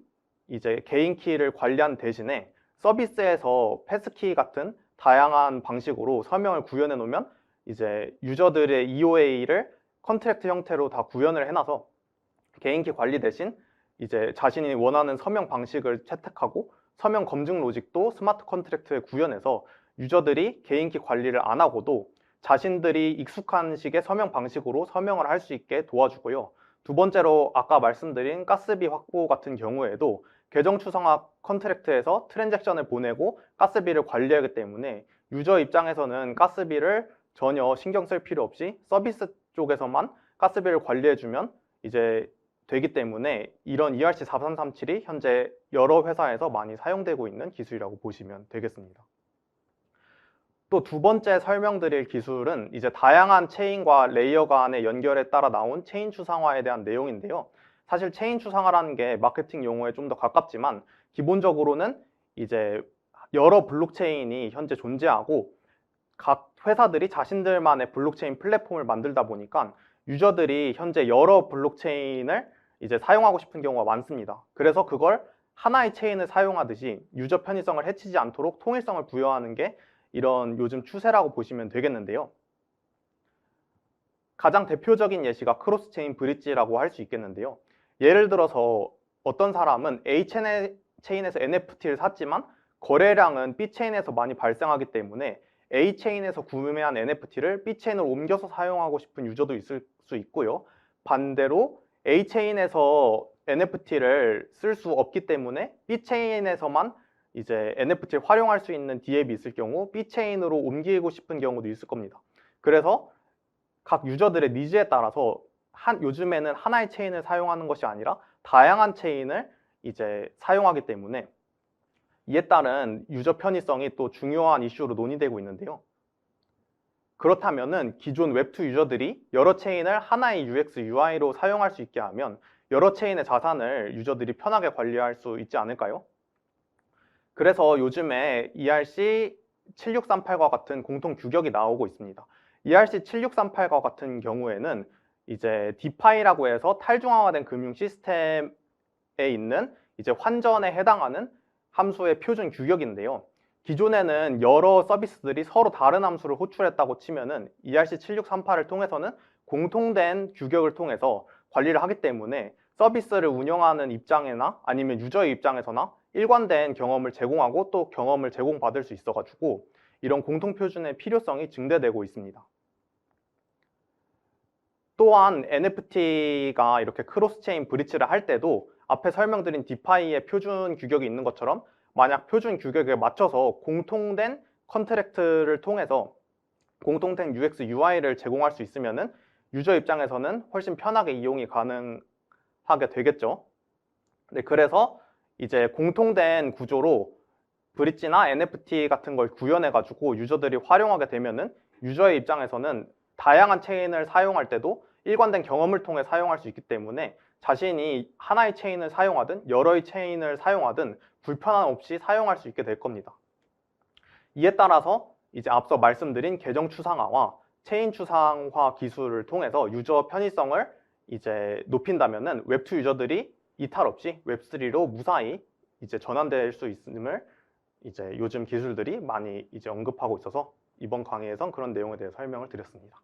이제 개인 키를 관리한 대신에 서비스에서 패스키 같은 다양한 방식으로 서명을 구현해 놓으면 이제 유저들의 EOA를 컨트랙트 형태로 다 구현을 해놔서 개인키 관리 대신 이제 자신이 원하는 서명 방식을 채택하고 서명 검증 로직도 스마트 컨트랙트에 구현해서 유저들이 개인키 관리를 안 하고도 자신들이 익숙한 식의 서명 방식으로 서명을 할 수 있게 도와주고요. 두 번째로 아까 말씀드린 가스비 확보 같은 경우에도 계정 추상화 컨트랙트에서 트랜잭션을 보내고 가스비를 관리하기 때문에 유저 입장에서는 가스비를 전혀 신경 쓸 필요 없이 서비스 쪽에서만 가스비를 관리해주면 이제 되기 때문에 이런 ERC4337이 현재 여러 회사에서 많이 사용되고 있는 기술이라고 보시면 되겠습니다. 또 두 번째 설명드릴 기술은 이제 다양한 체인과 레이어 간의 연결에 따라 나온 체인 추상화에 대한 내용인데요. 사실 체인 추상화라는 게 마케팅 용어에 좀 더 가깝지만 기본적으로는 이제 여러 블록체인이 현재 존재하고 각 회사들이 자신들만의 블록체인 플랫폼을 만들다 보니까 유저들이 현재 여러 블록체인을 이제 사용하고 싶은 경우가 많습니다. 그래서 그걸 하나의 체인을 사용하듯이 유저 편의성을 해치지 않도록 통일성을 부여하는 게 이런 요즘 추세라고 보시면 되겠는데요. 가장 대표적인 예시가 크로스체인 브릿지라고 할 수 있겠는데요. 예를 들어서 어떤 사람은 A체인에서 NFT를 샀지만 거래량은 B체인에서 많이 발생하기 때문에 A체인에서 구매한 NFT를 B체인으로 옮겨서 사용하고 싶은 유저도 있을 수 있고요. 반대로 A체인에서 NFT를 쓸 수 없기 때문에 B체인에서만 이제 NFT를 활용할 수 있는 DApp이 있을 경우 B체인으로 옮기고 싶은 경우도 있을 겁니다. 그래서 각 유저들의 니즈에 따라서 요즘에는 하나의 체인을 사용하는 것이 아니라 다양한 체인을 이제 사용하기 때문에 이에 따른 유저 편의성이 또 중요한 이슈로 논의되고 있는데요. 그렇다면은 기존 웹2 유저들이 여러 체인을 하나의 UX, UI로 사용할 수 있게 하면 여러 체인의 자산을 유저들이 편하게 관리할 수 있지 않을까요? 그래서 요즘에 ERC7638과 같은 공통 규격이 나오고 있습니다. ERC7638과 같은 경우에는 이제 디파이라고 해서 탈중앙화된 금융 시스템에 있는 이제 환전에 해당하는 함수의 표준 규격인데요. 기존에는 여러 서비스들이 서로 다른 함수를 호출했다고 치면은 ERC7638을 통해서는 공통된 규격을 통해서 관리를 하기 때문에 서비스를 운영하는 입장이나 아니면 유저의 입장에서나 일관된 경험을 제공하고 또 경험을 제공받을 수 있어가지고 이런 공통표준의 필요성이 증대되고 있습니다. 또한 NFT가 이렇게 크로스체인 브릿지를 할 때도 앞에 설명드린 디파이의 표준 규격이 있는 것처럼 만약 표준 규격에 맞춰서 공통된 컨트랙트를 통해서 공통된 UX, UI를 제공할 수 있으면은 유저 입장에서는 훨씬 편하게 이용이 가능하게 되겠죠. 네, 그래서 이제 공통된 구조로 브릿지나 NFT 같은 걸 구현해가지고 유저들이 활용하게 되면은 유저의 입장에서는 다양한 체인을 사용할 때도 일관된 경험을 통해 사용할 수 있기 때문에 자신이 하나의 체인을 사용하든 여러의 체인을 사용하든 불편함 없이 사용할 수 있게 될 겁니다. 이에 따라서 이제 앞서 말씀드린 계정 추상화와 체인 추상화 기술을 통해서 유저 편의성을 이제 높인다면은 웹2 유저들이 이탈 없이 웹3로 무사히 이제 전환될 수 있음을 이제 요즘 기술들이 많이 이제 언급하고 있어서 이번 강의에선 그런 내용에 대해 설명을 드렸습니다.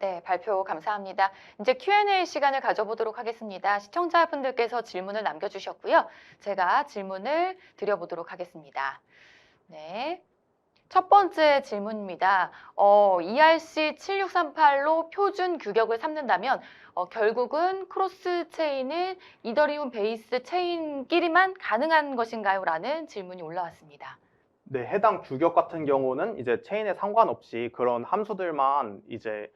네, 발표 감사합니다. 이제 Q&A 시간을 가져보도록 하겠습니다. 시청자분들께서 질문을 남겨주셨고요. 제가 질문을 드려보도록 하겠습니다. 네. 첫 번째 질문입니다. ERC7638로 표준 규격을 삼는다면 결국은 크로스 체인은 이더리움 베이스 체인끼리만 가능한 것인가요? 라는 질문이 올라왔습니다. 네, 해당 규격 같은 경우는 이제 체인에 상관없이 그런 함수들만 이제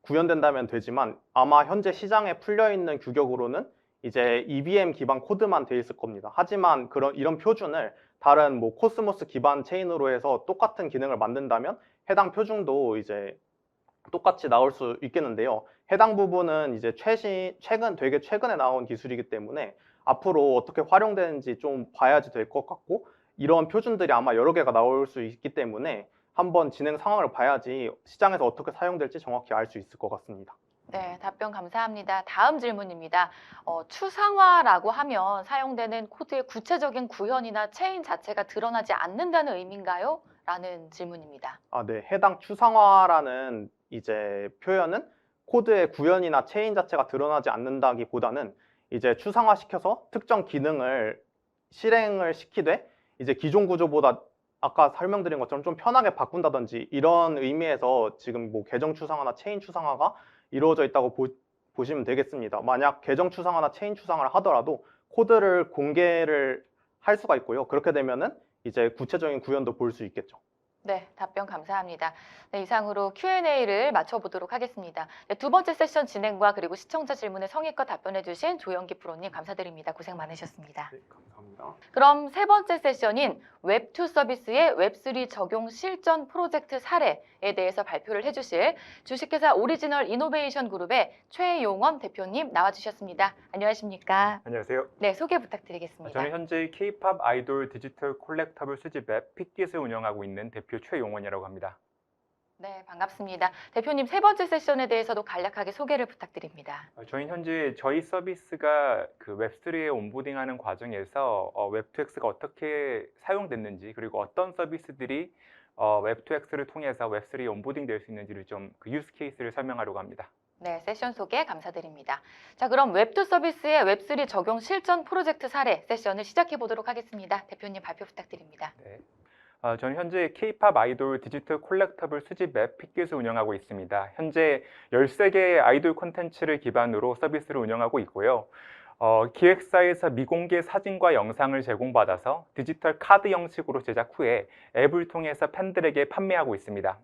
구현된다면 되지만 아마 현재 시장에 풀려있는 규격으로는 이제 EVM 기반 코드만 돼 있을 겁니다. 하지만 이런 표준을 다른 뭐 코스모스 기반 체인으로 해서 똑같은 기능을 만든다면 해당 표준도 이제 똑같이 나올 수 있겠는데요. 해당 부분은 이제 되게 최근에 나온 기술이기 때문에 앞으로 어떻게 활용되는지 좀 봐야지 될 것 같고 이런 표준들이 아마 여러 개가 나올 수 있기 때문에 한번 진행 상황을 봐야지 시장에서 어떻게 사용될지 정확히 알 수 있을 것 같습니다. 네, 답변 감사합니다. 다음 질문입니다. 추상화라고 하면 사용되는 코드의 구체적인 구현이나 체인 자체가 드러나지 않는다는 의미인가요? 라는 질문입니다. 네. 해당 추상화라는 이제 표현은 코드의 구현이나 체인 자체가 드러나지 않는다기보다는 이제 추상화시켜서 특정 기능을 실행을 시키되 이제 기존 구조보다 아까 설명드린 것처럼 좀 편하게 바꾼다든지 이런 의미에서 지금 뭐 계정 추상화나 체인 추상화가 이루어져 있다고 보시면 되겠습니다. 만약 계정 추상화나 체인 추상화를 하더라도 코드를 공개를 할 수가 있고요. 그렇게 되면은 이제 구체적인 구현도 볼 수 있겠죠. 네, 답변 감사합니다. 네, 이상으로 Q&A를 마쳐보도록 하겠습니다. 네, 두 번째 세션 진행과 그리고 시청자 질문에 성의껏 답변해주신 조영기 프로님 감사드립니다. 고생 많으셨습니다. 네, 감사합니다. 그럼 세 번째 세션인 웹2 서비스의 웹3 적용 실전 프로젝트 사례에 대해서 발표를 해주실 주식회사 오리지널 이노베이션 그룹의 최용원 대표님 나와주셨습니다. 안녕하십니까? 안녕하세요. 네, 소개 부탁드리겠습니다. 저는 현재 K-팝 아이돌 디지털 콜렉터블 수집 앱 픽깃을 운영하고 있는 대표 최용원이라고 합니다. 네, 반갑습니다. 대표님 세 번째 세션에 대해서도 간략하게 소개를 부탁드립니다. 저희는 현재 저희 서비스가 그 웹3에 온보딩하는 과정에서 웹2X가 어떻게 사용됐는지 그리고 어떤 서비스들이 웹2X를 통해서 웹3에 온보딩 될 수 있는지를 좀 그 유스 케이스를 설명하려고 합니다. 네, 세션 소개 감사드립니다. 자, 그럼 웹2 서비스의 웹3 적용 실전 프로젝트 사례 세션을 시작해 보도록 하겠습니다. 대표님 발표 부탁드립니다. 네. 저는 현재 K-팝 아이돌 디지털 콜렉터블 수집 앱 픽깃을 운영하고 있습니다. 현재 13개의 아이돌 콘텐츠를 기반으로 서비스를 운영하고 있고요. 기획사에서 미공개 사진과 영상을 제공받아서 디지털 카드 형식으로 제작 후에 앱을 통해서 팬들에게 판매하고 있습니다.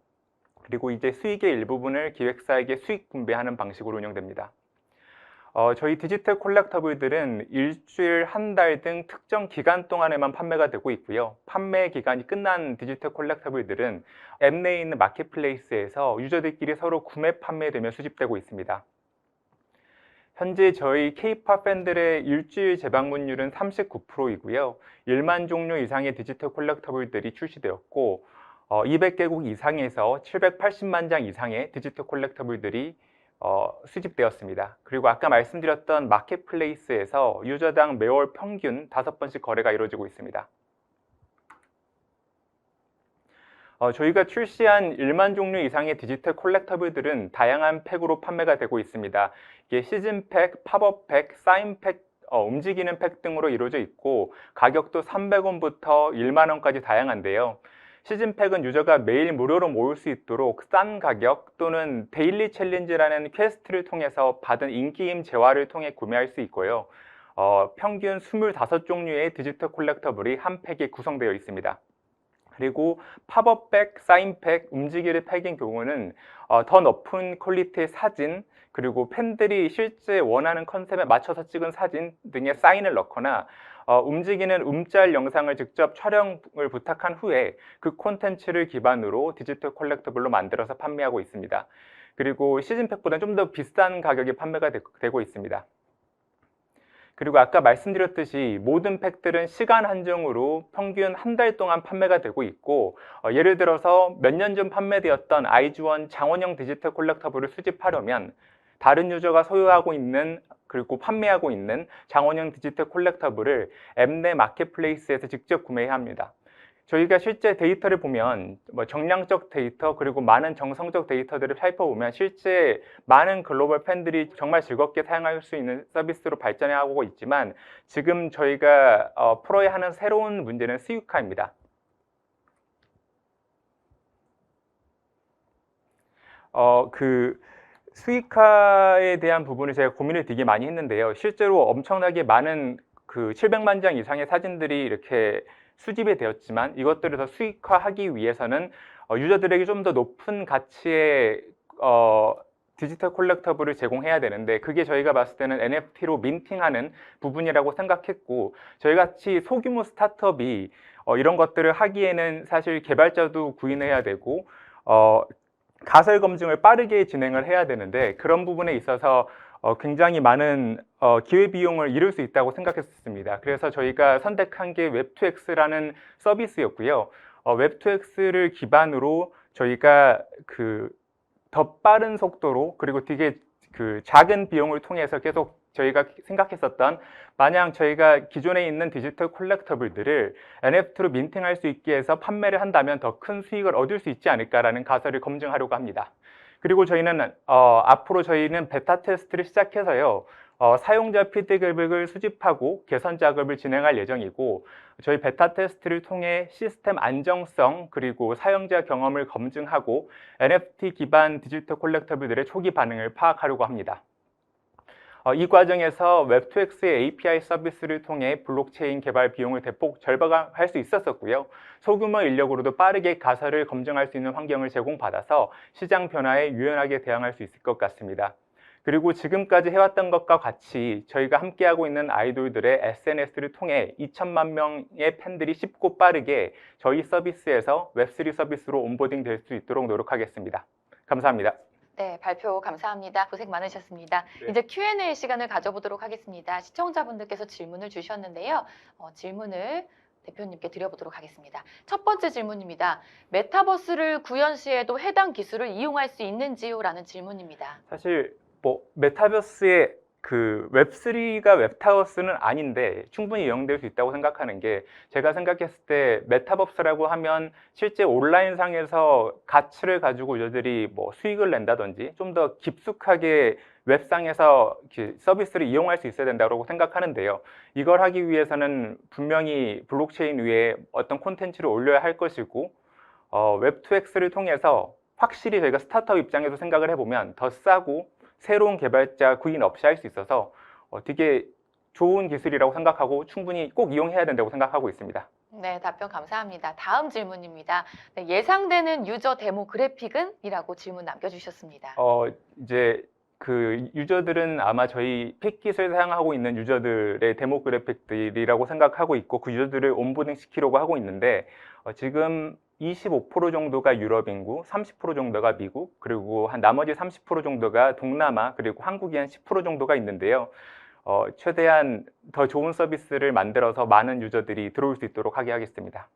그리고 이제 수익의 일부분을 기획사에게 수익 분배하는 방식으로 운영됩니다. 저희 디지털 콜렉터블들은 일주일, 한 달 등 특정 기간 동안에만 판매가 되고 있고요. 판매 기간이 끝난 디지털 콜렉터블들은 앱 내에 있는 마켓플레이스에서 유저들끼리 서로 구매 판매되며 수집되고 있습니다. 현재 저희 K-팝 팬들의 일주일 재방문율은 39%이고요. 1만 종류 이상의 디지털 콜렉터블들이 출시되었고 200개국 이상에서 780만 장 이상의 디지털 콜렉터블들이 수집되었습니다. 그리고 아까 말씀드렸던 마켓플레이스에서 유저당 매월 평균 5번씩 거래가 이루어지고 있습니다. 저희가 출시한 1만 종류 이상의 디지털 콜렉터블들은 다양한 팩으로 판매가 되고 있습니다. 이게 시즌팩, 팝업팩, 사인팩, 움직이는 팩 등으로 이루어져 있고 가격도 300원부터 1만 원까지 다양한데요. 시즌팩은 유저가 매일 무료로 모을 수 있도록 싼 가격 또는 데일리 챌린지라는 퀘스트를 통해서 받은 인기임 재화를 통해 구매할 수 있고요. 평균 25종류의 디지털 콜렉터블이 한 팩에 구성되어 있습니다. 그리고 팝업팩, 사인팩, 움직이는 팩인 경우는 더 높은 퀄리티의 사진, 그리고 팬들이 실제 원하는 컨셉에 맞춰서 찍은 사진 등의 사인을 넣거나 움직이는 움짤 영상을 직접 촬영을 부탁한 후에 그 콘텐츠를 기반으로 디지털 콜렉터블로 만들어서 판매하고 있습니다. 그리고 시즌팩보다는 좀 더 비싼 가격에 판매가 되고 있습니다. 그리고 아까 말씀드렸듯이 모든 팩들은 시간 한정으로 평균 한 달 동안 판매가 되고 있고 예를 들어서 몇 년 전 판매되었던 아이즈원 장원영 디지털 콜렉터블을 수집하려면 다른 유저가 소유하고 있는 그리고 판매하고 있는 장원영 디지털 콜렉터블을 앱 내 마켓플레이스에서 직접 구매해야 합니다. 저희가 실제 데이터를 보면 정량적 데이터 그리고 많은 정성적 데이터들을 살펴보면 실제 많은 글로벌 팬들이 정말 즐겁게 사용할 수 있는 서비스로 발전해가고 있지만 지금 저희가 풀어야 하는 새로운 문제는 수익화입니다. 수익화에 대한 부분을 제가 고민을 되게 많이 했는데요. 실제로 엄청나게 많은 그 700만 장 이상의 사진들이 이렇게 수집이 되었지만 이것들을 더 수익화하기 위해서는 유저들에게 좀 더 높은 가치의 디지털 콜렉터블을 제공해야 되는데 그게 저희가 봤을 때는 NFT로 민팅하는 부분이라고 생각했고 저희같이 소규모 스타트업이 이런 것들을 하기에는 사실 개발자도 구인해야 되고 가설 검증을 빠르게 진행을 해야 되는데 그런 부분에 있어서 굉장히 많은 기회비용을 이룰 수 있다고 생각했습니다. 그래서 저희가 선택한 게 웹2X라는 서비스였고요. 웹2X를 기반으로 저희가 더 빠른 속도로 그리고 되게 그 작은 비용을 통해서 계속 저희가 생각했었던, 마냥 저희가 기존에 있는 디지털 콜렉터블들을 NFT로 민팅할 수 있게 해서 판매를 한다면 더 큰 수익을 얻을 수 있지 않을까라는 가설을 검증하려고 합니다. 그리고 저희는 앞으로 저희는 베타 테스트를 시작해서요, 사용자 피드백을 수집하고 개선 작업을 진행할 예정이고, 저희 베타 테스트를 통해 시스템 안정성 그리고 사용자 경험을 검증하고 NFT 기반 디지털 콜렉터블들의 초기 반응을 파악하려고 합니다. 이 과정에서 웹2x의 API 서비스를 통해 블록체인 개발 비용을 대폭 절감할 수 있었었고요. 소규모 인력으로도 빠르게 가설을 검증할 수 있는 환경을 제공받아서 시장 변화에 유연하게 대응할 수 있을 것 같습니다. 그리고 지금까지 해왔던 것과 같이 저희가 함께하고 있는 아이돌들의 SNS를 통해 2천만 명의 팬들이 쉽고 빠르게 저희 서비스에서 웹3 서비스로 온보딩 될 수 있도록 노력하겠습니다. 감사합니다. 네, 발표 감사합니다. 고생 많으셨습니다. 네. 이제 Q&A 시간을 가져보도록 하겠습니다. 시청자분들께서 질문을 주셨는데요. 질문을 대표님께 드려보도록 하겠습니다. 첫 번째 질문입니다. 메타버스를 구현 시에도 해당 기술을 이용할 수 있는지요? 라는 질문입니다. 사실 메타버스의 그 웹3가 웹타워스는 아닌데 충분히 이용될 수 있다고 생각하는 게, 제가 생각했을 때 메타버스라고 하면 실제 온라인상에서 가치를 가지고 유저들이 수익을 낸다든지 좀 더 깊숙하게 웹상에서 서비스를 이용할 수 있어야 된다고 생각하는데요. 이걸 하기 위해서는 분명히 블록체인 위에 어떤 콘텐츠를 올려야 할 것이고, 웹2x를 통해서 확실히 저희가 스타트업 입장에서 생각을 해보면 더 싸고 새로운 개발자 구인 없이 할 수 있어서 되게 좋은 기술이라고 생각하고 충분히 꼭 이용해야 된다고 생각하고 있습니다. 네, 답변 감사합니다. 다음 질문입니다. 네, 예상되는 유저 데모 그래픽은? 이라고 질문 남겨주셨습니다. 이제 그 유저들은 아마 저희 픽 기술 사용하고 있는 유저들의 데모 그래픽들이라고 생각하고 있고, 그 유저들을 온보딩 시키려고 하고 있는데, 지금 25% 정도가 유럽 인구, 30% 정도가 미국, 그리고 한 나머지 30% 정도가 동남아, 그리고 한국이 한 10% 정도가 있는데요. 최대한 더 좋은 서비스를 만들어서 많은 유저들이 들어올 수 있도록 하게 하겠습니다.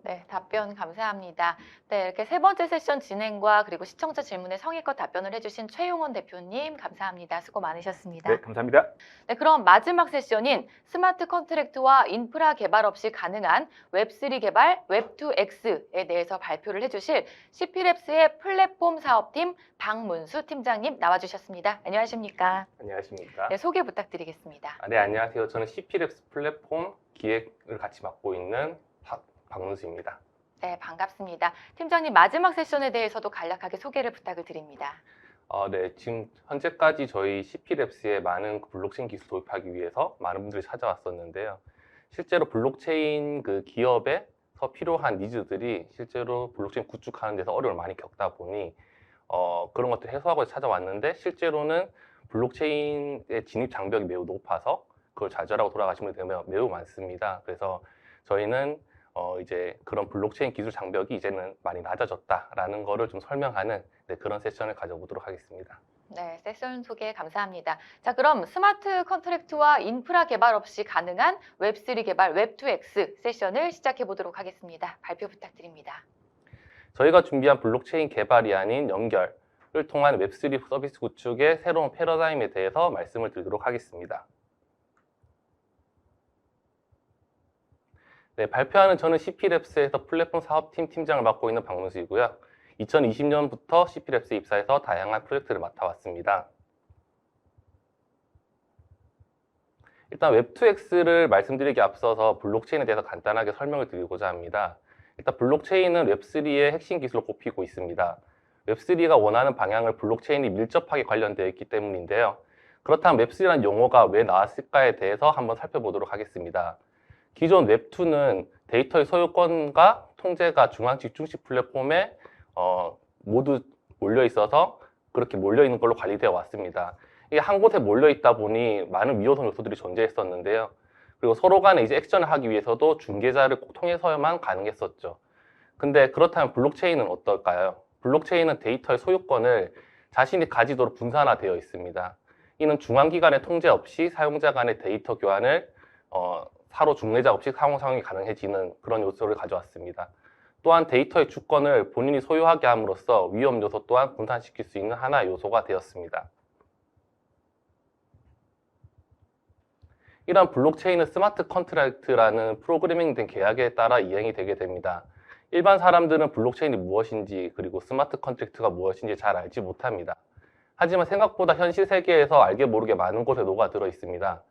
네, 답변 감사합니다. 네, 이렇게 세 번째 세션 진행과 그리고 시청자 질문에 성의껏 답변을 해주신 최용원 대표님 감사합니다. 수고 많으셨습니다. 네, 감사합니다. 네, 그럼 마지막 세션인 스마트 컨트랙트와 인프라 개발 없이 가능한 웹3 개발 웹2x에 대해서 발표를 해주실 CPLabs의 플랫폼 사업팀 박문수 팀장님 나와주셨습니다. 안녕하십니까? 안녕하십니까. 네, 소개 부탁드리겠습니다. 네, 안녕하세요. 저는 CPLabs 플랫폼 기획을 같이 맡고 있는 박문수입니다. 네, 반갑습니다. 팀장님 마지막 세션에 대해서도 간략하게 소개를 부탁을 드립니다. 네, 지금 현재까지 저희 CPLabs에 많은 블록체인 기술 도입하기 위해서 많은 분들이 찾아왔었는데요. 실제로 블록체인 그 기업에서 필요한 니즈들이 실제로 블록체인 구축하는 데서 어려움을 많이 겪다 보니 그런 것들 해소하고 찾아왔는데, 실제로는 블록체인의 진입 장벽이 매우 높아서 그걸 좌절하고 돌아가시는 분들이 매우 많습니다. 그래서 저희는 이제 그런 블록체인 기술 장벽이 이제는 많이 낮아졌다라는 거를 좀 설명하는 그런 세션을 가져보도록 하겠습니다. 네, 세션 소개 감사합니다. 자, 그럼 스마트 컨트랙트와 인프라 개발 없이 가능한 웹3 개발 웹2x 세션을 시작해 보도록 하겠습니다. 발표 부탁드립니다. 저희가 준비한 블록체인 개발이 아닌 연결을 통한 웹3 서비스 구축의 새로운 패러다임에 대해서 말씀을 드리도록 하겠습니다. 네, 발표하는 저는 CPLabs에서 플랫폼 사업팀 팀장을 맡고 있는 박문수이고요. 2020년부터 CPLabs에 입사해서 다양한 프로젝트를 맡아왔습니다. 일단 웹2x를 말씀드리기 앞서서 블록체인에 대해서 간단하게 설명을 드리고자 합니다. 일단 블록체인은 웹3의 핵심 기술로 꼽히고 있습니다. 웹3가 원하는 방향을 블록체인이 밀접하게 관련되어 있기 때문인데요. 그렇다면 웹3라는 용어가 왜 나왔을까에 대해서 한번 살펴보도록 하겠습니다. 기존 웹2는 데이터의 소유권과 통제가 중앙 집중식 플랫폼에 모두 몰려 있어서 그렇게 몰려 있는 걸로 관리되어 왔습니다. 이게 한 곳에 몰려 있다 보니 많은 위험 요소들이 존재했었는데요. 그리고 서로 간에 이제 액션을 하기 위해서도 중개자를 꼭 통해서만 가능했었죠. 근데 그렇다면 블록체인은 어떨까요? 블록체인은 데이터의 소유권을 자신이 가지도록 분산화되어 있습니다. 이는 중앙기관의 통제 없이 사용자 간의 데이터 교환을 사로 중매자 없이 사용이 가능해지는 그런 요소를 가져왔습니다. 또한 데이터의 주권을 본인이 소유하게 함으로써 위험 요소 또한 분산시킬 수 있는 하나의 요소가 되었습니다. 이러한 블록체인은 스마트 컨트랙트라는 프로그래밍된 계약에 따라 이행이 되게 됩니다. 일반 사람들은 블록체인이 무엇인지 그리고 스마트 컨트랙트가 무엇인지 잘 알지 못합니다. 하지만 생각보다 현실 세계에서 알게 모르게 많은 곳에 녹아들어 있습니다.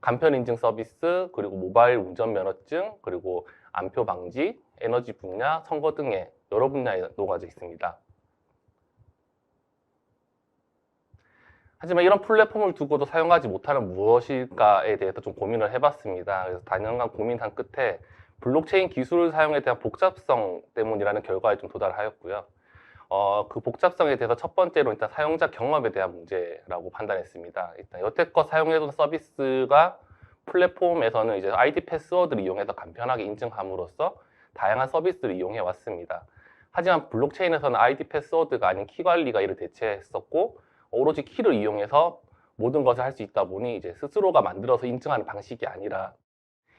간편 인증 서비스, 그리고 모바일 운전 면허증, 그리고 안표 방지, 에너지 분야, 선거 등의 여러 분야에 녹아져 있습니다. 하지만 이런 플랫폼을 두고도 사용하지 못하는 무엇일까에 대해서 좀 고민을 해봤습니다. 그래서 다년간 고민한 끝에 블록체인 기술을 사용에 대한 복잡성 때문이라는 결과에 좀 도달하였고요. 그 복잡성에 대해서 첫 번째로 일단 사용자 경험에 대한 문제라고 판단했습니다. 일단 여태껏 사용해둔 서비스가 플랫폼에서는 이제 ID 패스워드를 이용해서 간편하게 인증함으로써 다양한 서비스를 이용해 왔습니다. 하지만 블록체인에서는 ID 패스워드가 아닌 키 관리가 이를 대체했었고 오로지 키를 이용해서 모든 것을 할 수 있다 보니 이제 스스로가 만들어서 인증하는 방식이 아니라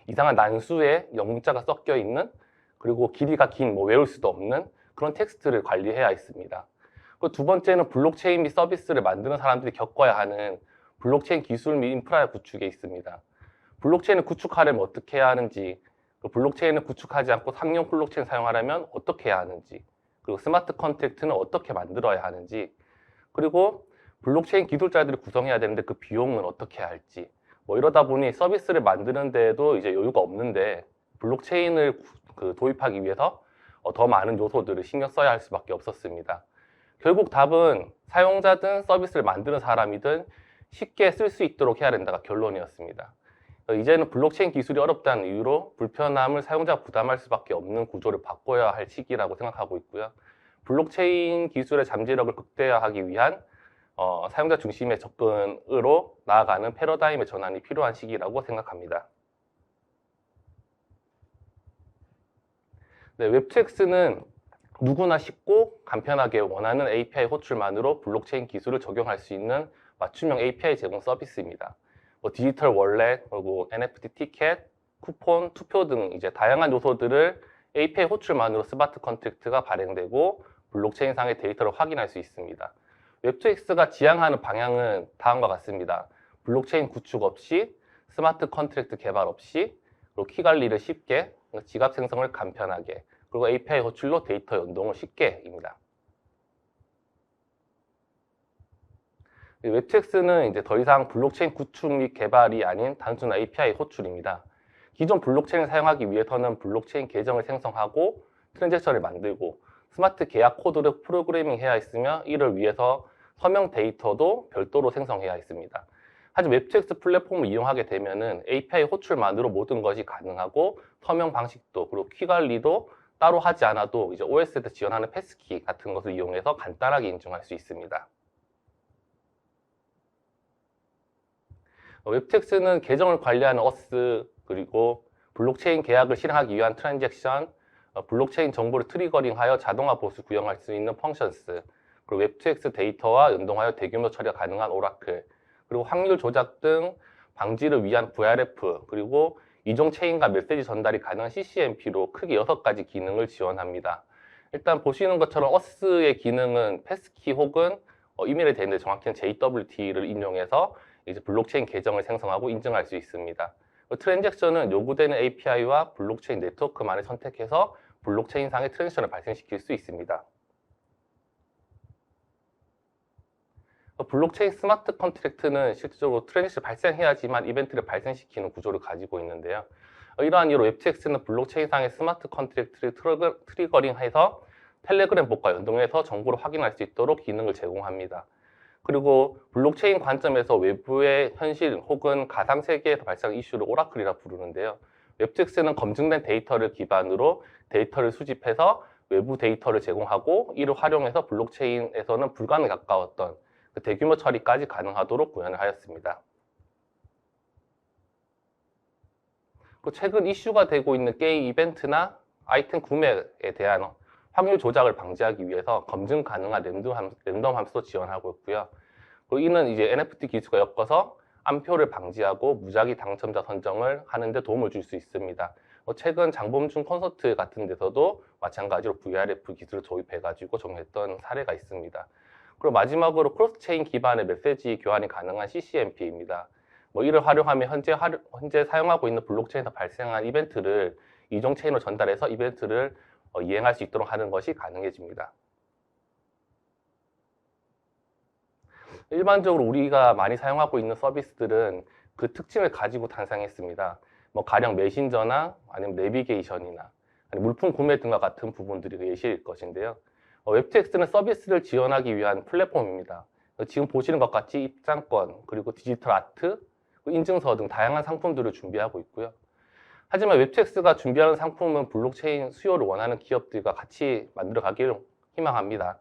이상한 난수의 영문자가 섞여 있는 그리고 길이가 긴 외울 수도 없는 그런 텍스트를 관리해야 했습니다. 그 두 번째는 블록체인 및 서비스를 만드는 사람들이 겪어야 하는 블록체인 기술 및 인프라 구축에 있습니다. 블록체인을 구축하려면 어떻게 해야 하는지, 블록체인을 구축하지 않고 상용 블록체인 사용하려면 어떻게 해야 하는지, 그리고 스마트 컨트랙트는 어떻게 만들어야 하는지, 그리고 블록체인 기술자들이 구성해야 되는데 그 비용은 어떻게 해야 할지, 이러다 보니 서비스를 만드는 데에도 이제 여유가 없는데 블록체인을 도입하기 위해서 더 많은 요소들을 신경 써야 할 수밖에 없었습니다. 결국 답은 사용자든 서비스를 만드는 사람이든 쉽게 쓸 수 있도록 해야 된다가 결론이었습니다. 이제는 블록체인 기술이 어렵다는 이유로 불편함을 사용자가 부담할 수밖에 없는 구조를 바꿔야 할 시기라고 생각하고 있고요. 블록체인 기술의 잠재력을 극대화하기 위한 사용자 중심의 접근으로 나아가는 패러다임의 전환이 필요한 시기라고 생각합니다. 네, 웹2x는 누구나 쉽고 간편하게 원하는 API 호출만으로 블록체인 기술을 적용할 수 있는 맞춤형 API 제공 서비스입니다. 디지털 월렛, 그리고 NFT 티켓, 쿠폰, 투표 등 이제 다양한 요소들을 API 호출만으로 스마트 컨트랙트가 발행되고 블록체인상의 데이터를 확인할 수 있습니다. 웹2x가 지향하는 방향은 다음과 같습니다. 블록체인 구축 없이, 스마트 컨트랙트 개발 없이, 그리고 키 관리를 쉽게, 지갑 생성을 간편하게, 그리고 API 호출로 데이터 연동을 쉽게입니다. 웹2x는 이제 더 이상 블록체인 구축 및 개발이 아닌 단순 API 호출입니다. 기존 블록체인을 사용하기 위해서는 블록체인 계정을 생성하고 트랜잭션을 만들고 스마트 계약 코드를 프로그래밍 해야 했으며 이를 위해서 서명 데이터도 별도로 생성해야 했습니다. 하지만 웹2x 플랫폼을 이용하게 되면은 API 호출만으로 모든 것이 가능하고 서명 방식도 그리고 키 관리도 따로 하지 않아도 이제 OS에서 지원하는 패스키 같은 것을 이용해서 간단하게 인증할 수 있습니다. 웹2x는 계정을 관리하는 어스, 그리고 블록체인 계약을 실행하기 위한 트랜잭션, 블록체인 정보를 트리거링하여 자동화 보수 구현할 수 있는 펑션스, 그리고 웹2x 데이터와 연동하여 대규모 처리가 가능한 오라클, 그리고 확률 조작 등 방지를 위한 VRF, 그리고 이종 체인과 메시지 전달이 가능한 CCMP로 크게 6가지 기능을 지원합니다. 일단 보시는 것처럼 어스의 기능은 패스키 혹은 이메일에 되는데 정확히는 JWT를 인용해서 이제 블록체인 계정을 생성하고 인증할 수 있습니다. 트랜잭션은 요구되는 API와 블록체인 네트워크만을 선택해서 블록체인상의 트랜잭션을 발생시킬 수 있습니다. 블록체인 스마트 컨트랙트는 실질적으로 트랜잭션을 발생해야지만 이벤트를 발생시키는 구조를 가지고 있는데요. 이러한 이유로 웹2x는 블록체인상의 스마트 컨트랙트를 트리거링해서 텔레그램 봇과 연동해서 정보를 확인할 수 있도록 기능을 제공합니다. 그리고 블록체인 관점에서 외부의 현실 혹은 가상세계에서 발생한 이슈를 오라클이라 부르는데요. 웹2x는 검증된 데이터를 기반으로 데이터를 수집해서 외부 데이터를 제공하고 이를 활용해서 블록체인에서는 불가능에 가까웠던 그 대규모 처리까지 가능하도록 구현을 하였습니다. 최근 이슈가 되고 있는 게임 이벤트나 아이템 구매에 대한 확률 조작을 방지하기 위해서 검증 가능한 랜덤 함수도 지원하고 있고요. 그리고 이는 이제 NFT 기술과 엮어서 암표를 방지하고 무작위 당첨자 선정을 하는 데 도움을 줄 수 있습니다. 최근 장범준 콘서트 같은 데서도 마찬가지로 VRF 기술을 도입해가지고 적용했던 사례가 있습니다. 그리고 마지막으로 크로스체인 기반의 메시지 교환이 가능한 CCMP입니다. 뭐 이를 활용하면 현재 사용하고 있는 블록체인에서 발생한 이벤트를 이종 체인으로 전달해서 이벤트를 이행할 수 있도록 하는 것이 가능해집니다. 일반적으로 우리가 많이 사용하고 있는 서비스들은 그 특징을 가지고 탄생했습니다. 뭐 가령 메신저나 아니면 내비게이션이나 아니면 물품 구매 등과 같은 부분들이 예시일 것인데요. 웹2X는 서비스를 지원하기 위한 플랫폼입니다. 지금 보시는 것 같이 입장권, 그리고 디지털 아트, 인증서 등 다양한 상품들을 준비하고 있고요. 하지만 웹2X가 준비하는 상품은 블록체인 수요를 원하는 기업들과 같이 만들어가기를 희망합니다.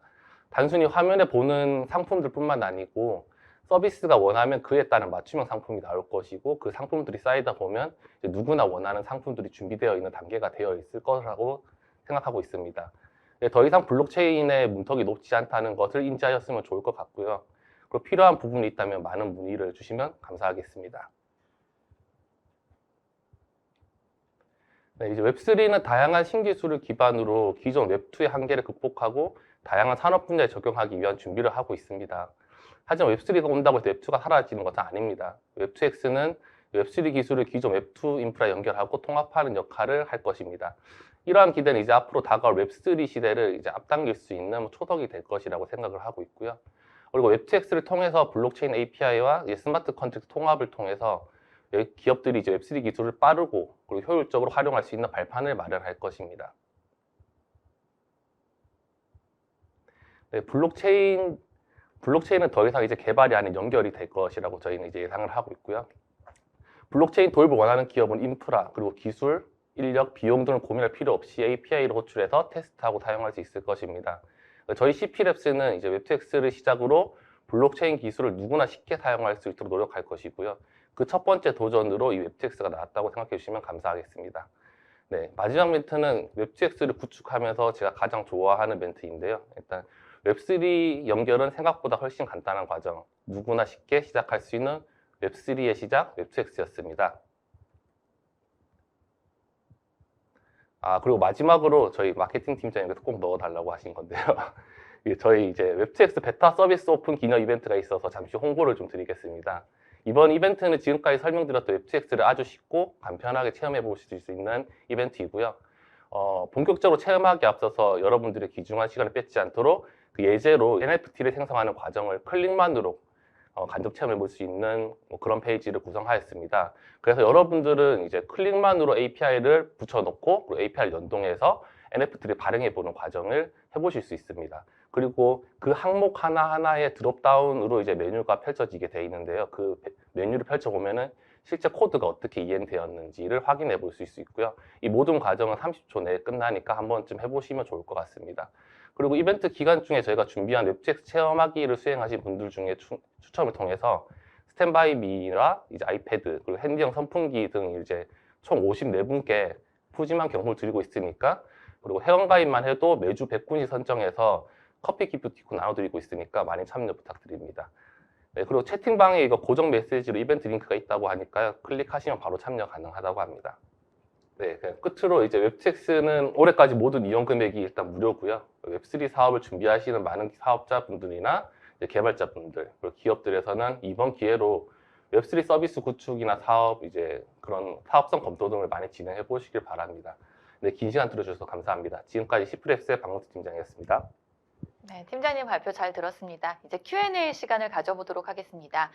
단순히 화면에 보는 상품들뿐만 아니고 서비스가 원하면 그에 따른 맞춤형 상품이 나올 것이고 그 상품들이 쌓이다 보면 이제 누구나 원하는 상품들이 준비되어 있는 단계가 되어 있을 거라고 생각하고 있습니다. 더 이상 블록체인의 문턱이 높지 않다는 것을 인지하셨으면 좋을 것 같고요. 그리고 필요한 부분이 있다면 많은 문의를 주시면 감사하겠습니다. 네, 이제 웹3는 다양한 신기술을 기반으로 기존 웹2의 한계를 극복하고 다양한 산업 분야에 적용하기 위한 준비를 하고 있습니다. 하지만 웹3가 온다고 해서 웹2가 사라지는 것은 아닙니다. 웹2X는 웹3 기술을 기존 웹2 인프라에 연결하고 통합하는 역할을 할 것입니다. 이러한 기대는 이제 앞으로 다가올 웹3 시대를 이제 앞당길 수 있는 초석이 될 것이라고 생각을 하고 있고요. 그리고 웹2X를 통해서 블록체인 API와 스마트 컨트랙트 통합을 통해서 기업들이 이제 웹3 기술을 빠르고 그리고 효율적으로 활용할 수 있는 발판을 마련할 것입니다. 네, 블록체인은 더 이상 이제 개발이 아닌 연결이 될 것이라고 저희는 이제 예상을 하고 있고요. 블록체인 도입을 원하는 기업은 인프라, 그리고 기술, 인력, 비용 등을 고민할 필요 없이 API를 호출해서 테스트하고 사용할 수 있을 것입니다. 저희 CPLabs는 이제 웹2X를 시작으로 블록체인 기술을 누구나 쉽게 사용할 수 있도록 노력할 것이고요. 그 첫 번째 도전으로 이 웹2X가 나왔다고 생각해 주시면 감사하겠습니다. 네, 마지막 멘트는 웹2X를 구축하면서 제가 가장 좋아하는 멘트인데요. 일단 웹3 연결은 생각보다 훨씬 간단한 과정, 누구나 쉽게 시작할 수 있는 웹3의 시작, 웹2X였습니다. 그리고 마지막으로 저희 마케팅 팀장님께서 꼭 넣어달라고 하신 건데요. 저희 이제 웹2X 베타 서비스 오픈 기념 이벤트가 있어서 잠시 홍보를 좀 드리겠습니다. 이번 이벤트는 지금까지 설명드렸던 웹2X를 아주 쉽고 간편하게 체험해 보실 수 있는 이벤트이고요. 본격적으로 체험하기 앞서서 여러분들의 귀중한 시간을 뺏지 않도록 그 예제로 NFT를 생성하는 과정을 클릭만으로 간접 체험해 볼 수 있는 그런 페이지를 구성하였습니다. 그래서 여러분들은 이제 클릭만으로 API를 붙여놓고 그리고 API를 연동해서 NFT를 발행해 보는 과정을 해보실 수 있습니다. 그리고 그 항목 하나하나의 드롭다운으로 이제 메뉴가 펼쳐지게 되어 있는데요. 그 메뉴를 펼쳐보면은 실제 코드가 어떻게 이행되었는지를 확인해 볼 수 있고요. 이 모든 과정은 30초 내에 끝나니까 한 번쯤 해보시면 좋을 것 같습니다. 그리고 이벤트 기간 중에 저희가 준비한 웹2X 체험하기를 수행하신 분들 중에 추첨을 통해서 스탠바이미라 이제 아이패드 그리고 핸디형 선풍기 등 이제 총 54분께 푸짐한 경품을 드리고 있으니까, 그리고 회원가입만 해도 매주 100분씩 선정해서 커피 기프티콘 나눠드리고 있으니까 많이 참여 부탁드립니다. 네, 그리고 채팅방에 이거 고정 메시지로 이벤트 링크가 있다고 하니까요. 클릭하시면 바로 참여 가능하다고 합니다. 네, 끝으로 이제 웹2X는 올해까지 모든 이용 금액이 일단 무료고요. 웹3 사업을 준비하시는 많은 사업자분들이나 개발자분들, 그리고 기업들에서는 이번 기회로 웹3 서비스 구축이나 사업, 이제 그런 사업성 검토 등을 많이 진행해 보시길 바랍니다. 네, 긴 시간 들어주셔서 감사합니다. 지금까지 CPLabs의 박명수 팀장이었습니다. 네, 팀장님 발표 잘 들었습니다. 이제 Q&A 시간을 가져보도록 하겠습니다.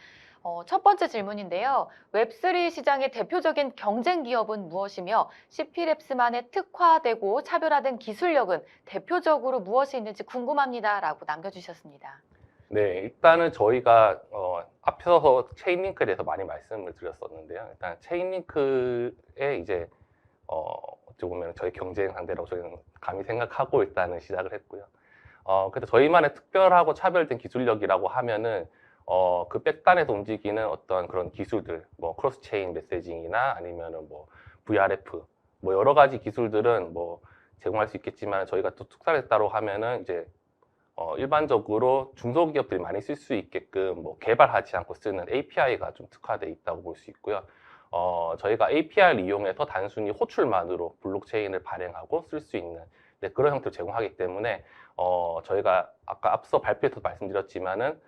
첫 번째 질문인데요. 웹3 시장의 대표적인 경쟁 기업은 무엇이며 CPLabs만의 특화되고 차별화된 기술력은 대표적으로 무엇이 있는지 궁금합니다. 라고 남겨주셨습니다. 네, 일단은 저희가 앞서서 체인링크에 대해서 많이 말씀을 드렸었는데요. 일단 체인링크에 이제 어떻게 보면 저희 경쟁 상대라고 저희는 감히 생각하고 일단은 시작을 했고요. 그래서 저희만의 특별하고 차별된 기술력이라고 하면은 그 백단에서 움직이는 어떤 그런 기술들, 뭐 크로스 체인 메시징이나 아니면은 뭐 VRF, 뭐 여러 가지 기술들은 뭐 제공할 수 있겠지만 저희가 또 특화했다고 하면은 이제 일반적으로 중소기업들이 많이 쓸 수 있게끔 뭐 개발하지 않고 쓰는 API가 좀 특화되어 있다고 볼 수 있고요. 저희가 API를 이용해서 단순히 호출만으로 블록체인을 발행하고 쓸 수 있는 그런 형태를 제공하기 때문에 저희가 아까 앞서 발표에서 말씀드렸지만은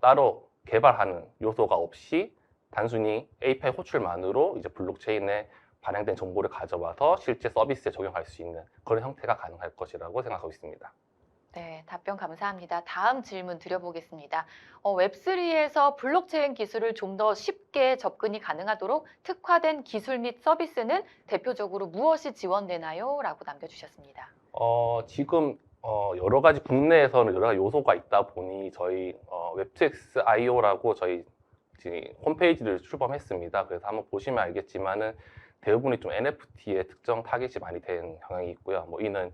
따로 개발하는 요소가 없이 단순히 API 호출만으로 이제 블록체인에 반영된 정보를 가져와서 실제 서비스에 적용할 수 있는 그런 형태가 가능할 것이라고 생각하고 있습니다. 네, 답변 감사합니다. 다음 질문 드려보겠습니다. 웹3에서 블록체인 기술을 좀 더 쉽게 접근이 가능하도록 특화된 기술 및 서비스는 대표적으로 무엇이 지원되나요? 라고 남겨주셨습니다. 지금 여러 가지 국내에서는 여러 가지 요소가 있다 보니 저희 웹2X IO라고 저희 지금 홈페이지를 출범했습니다. 그래서 한번 보시면 알겠지만은 대부분이 좀 NFT에 특정 타깃이 많이 된 경향이 있고요. 뭐 이는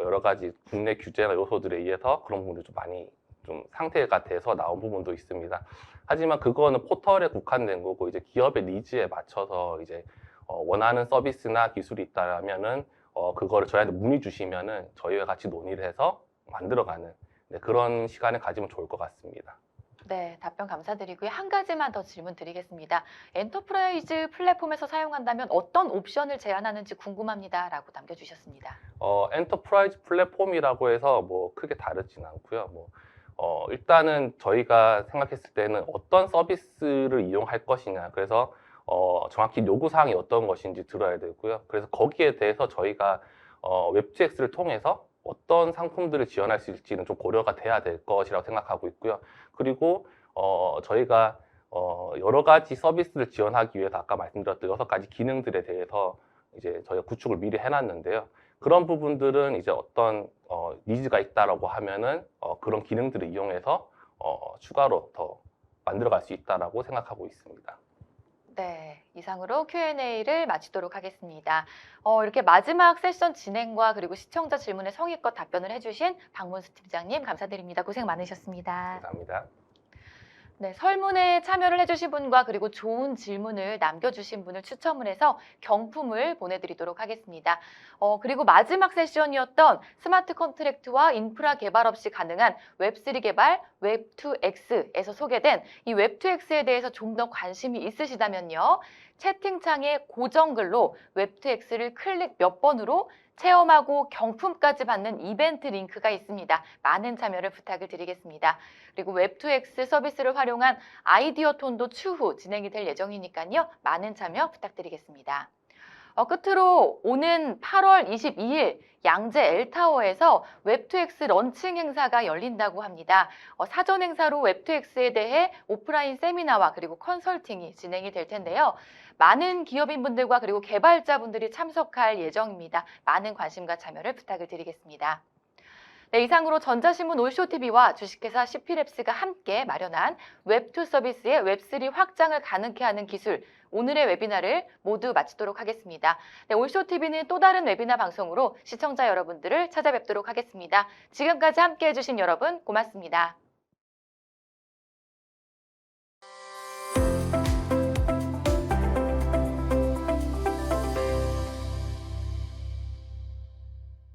여러 가지 국내 규제나 요소들에 의해서 그런 부분이 좀 많이 좀 상태가 돼서 나온 부분도 있습니다. 하지만 그거는 포털에 국한된 거고 이제 기업의 니즈에 맞춰서 이제 원하는 서비스나 기술이 있다면은 그거를 저희한테 문의 주시면은 저희와 같이 논의를 해서 만들어가는 그런 시간을 가지면 좋을 것 같습니다. 네, 답변 감사드리고요. 한 가지만 더 질문 드리겠습니다. 엔터프라이즈 플랫폼에서 사용한다면 어떤 옵션을 제한하는지 궁금합니다. 라고 남겨주셨습니다. 엔터프라이즈 플랫폼이라고 해서 뭐 크게 다르진 않고요. 일단은 저희가 생각했을 때는 어떤 서비스를 이용할 것이냐. 그래서 정확히 요구사항이 어떤 것인지 들어야 되고요. 그래서 거기에 대해서 저희가 웹2X를 통해서 어떤 상품들을 지원할 수 있을지는 좀 고려가 돼야 될 것이라고 생각하고 있고요. 그리고 저희가 여러 가지 서비스를 지원하기 위해서 아까 말씀드렸던 6가지 기능들에 대해서 이제 저희가 구축을 미리 해놨는데요. 그런 부분들은 이제 어떤 니즈가 있다라고 하면은 그런 기능들을 이용해서 추가로 더 만들어갈 수 있다라고 생각하고 있습니다. 네, 이상으로 Q&A를 마치도록 하겠습니다. 이렇게 마지막 세션 진행과 그리고 시청자 질문에 성의껏 답변을 해주신 박문수 팀장님 감사드립니다. 고생 많으셨습니다. 감사합니다. 네, 설문에 참여를 해주신 분과 그리고 좋은 질문을 남겨주신 분을 추첨을 해서 경품을 보내드리도록 하겠습니다. 그리고 마지막 세션이었던 스마트 컨트랙트와 인프라 개발 없이 가능한 웹3 개발 웹2X에서 소개된 이 웹2X에 대해서 좀 더 관심이 있으시다면요. 채팅창에 고정글로 웹2X를 클릭 몇 번으로 체험하고 경품까지 받는 이벤트 링크가 있습니다. 많은 참여를 부탁을 드리겠습니다. 그리고 웹2X 서비스를 활용한 아이디어 톤도 추후 진행이 될 예정이니까요. 많은 참여 부탁드리겠습니다. 끝으로 오는 8월 22일 양재 L타워에서 웹2X 런칭 행사가 열린다고 합니다. 사전 행사로 웹2X에 대해 오프라인 세미나와 그리고 컨설팅이 진행이 될 텐데요. 많은 기업인분들과 그리고 개발자분들이 참석할 예정입니다. 많은 관심과 참여를 부탁을 드리겠습니다. 네, 이상으로 전자신문 올쇼TV와 주식회사 CP랩스가 함께 마련한 웹2 서비스의 웹3 확장을 가능케 하는 기술, 오늘의 웨비나를 모두 마치도록 하겠습니다. 네, 올쇼TV는 또 다른 웨비나 방송으로 시청자 여러분들을 찾아뵙도록 하겠습니다. 지금까지 함께해 주신 여러분 고맙습니다.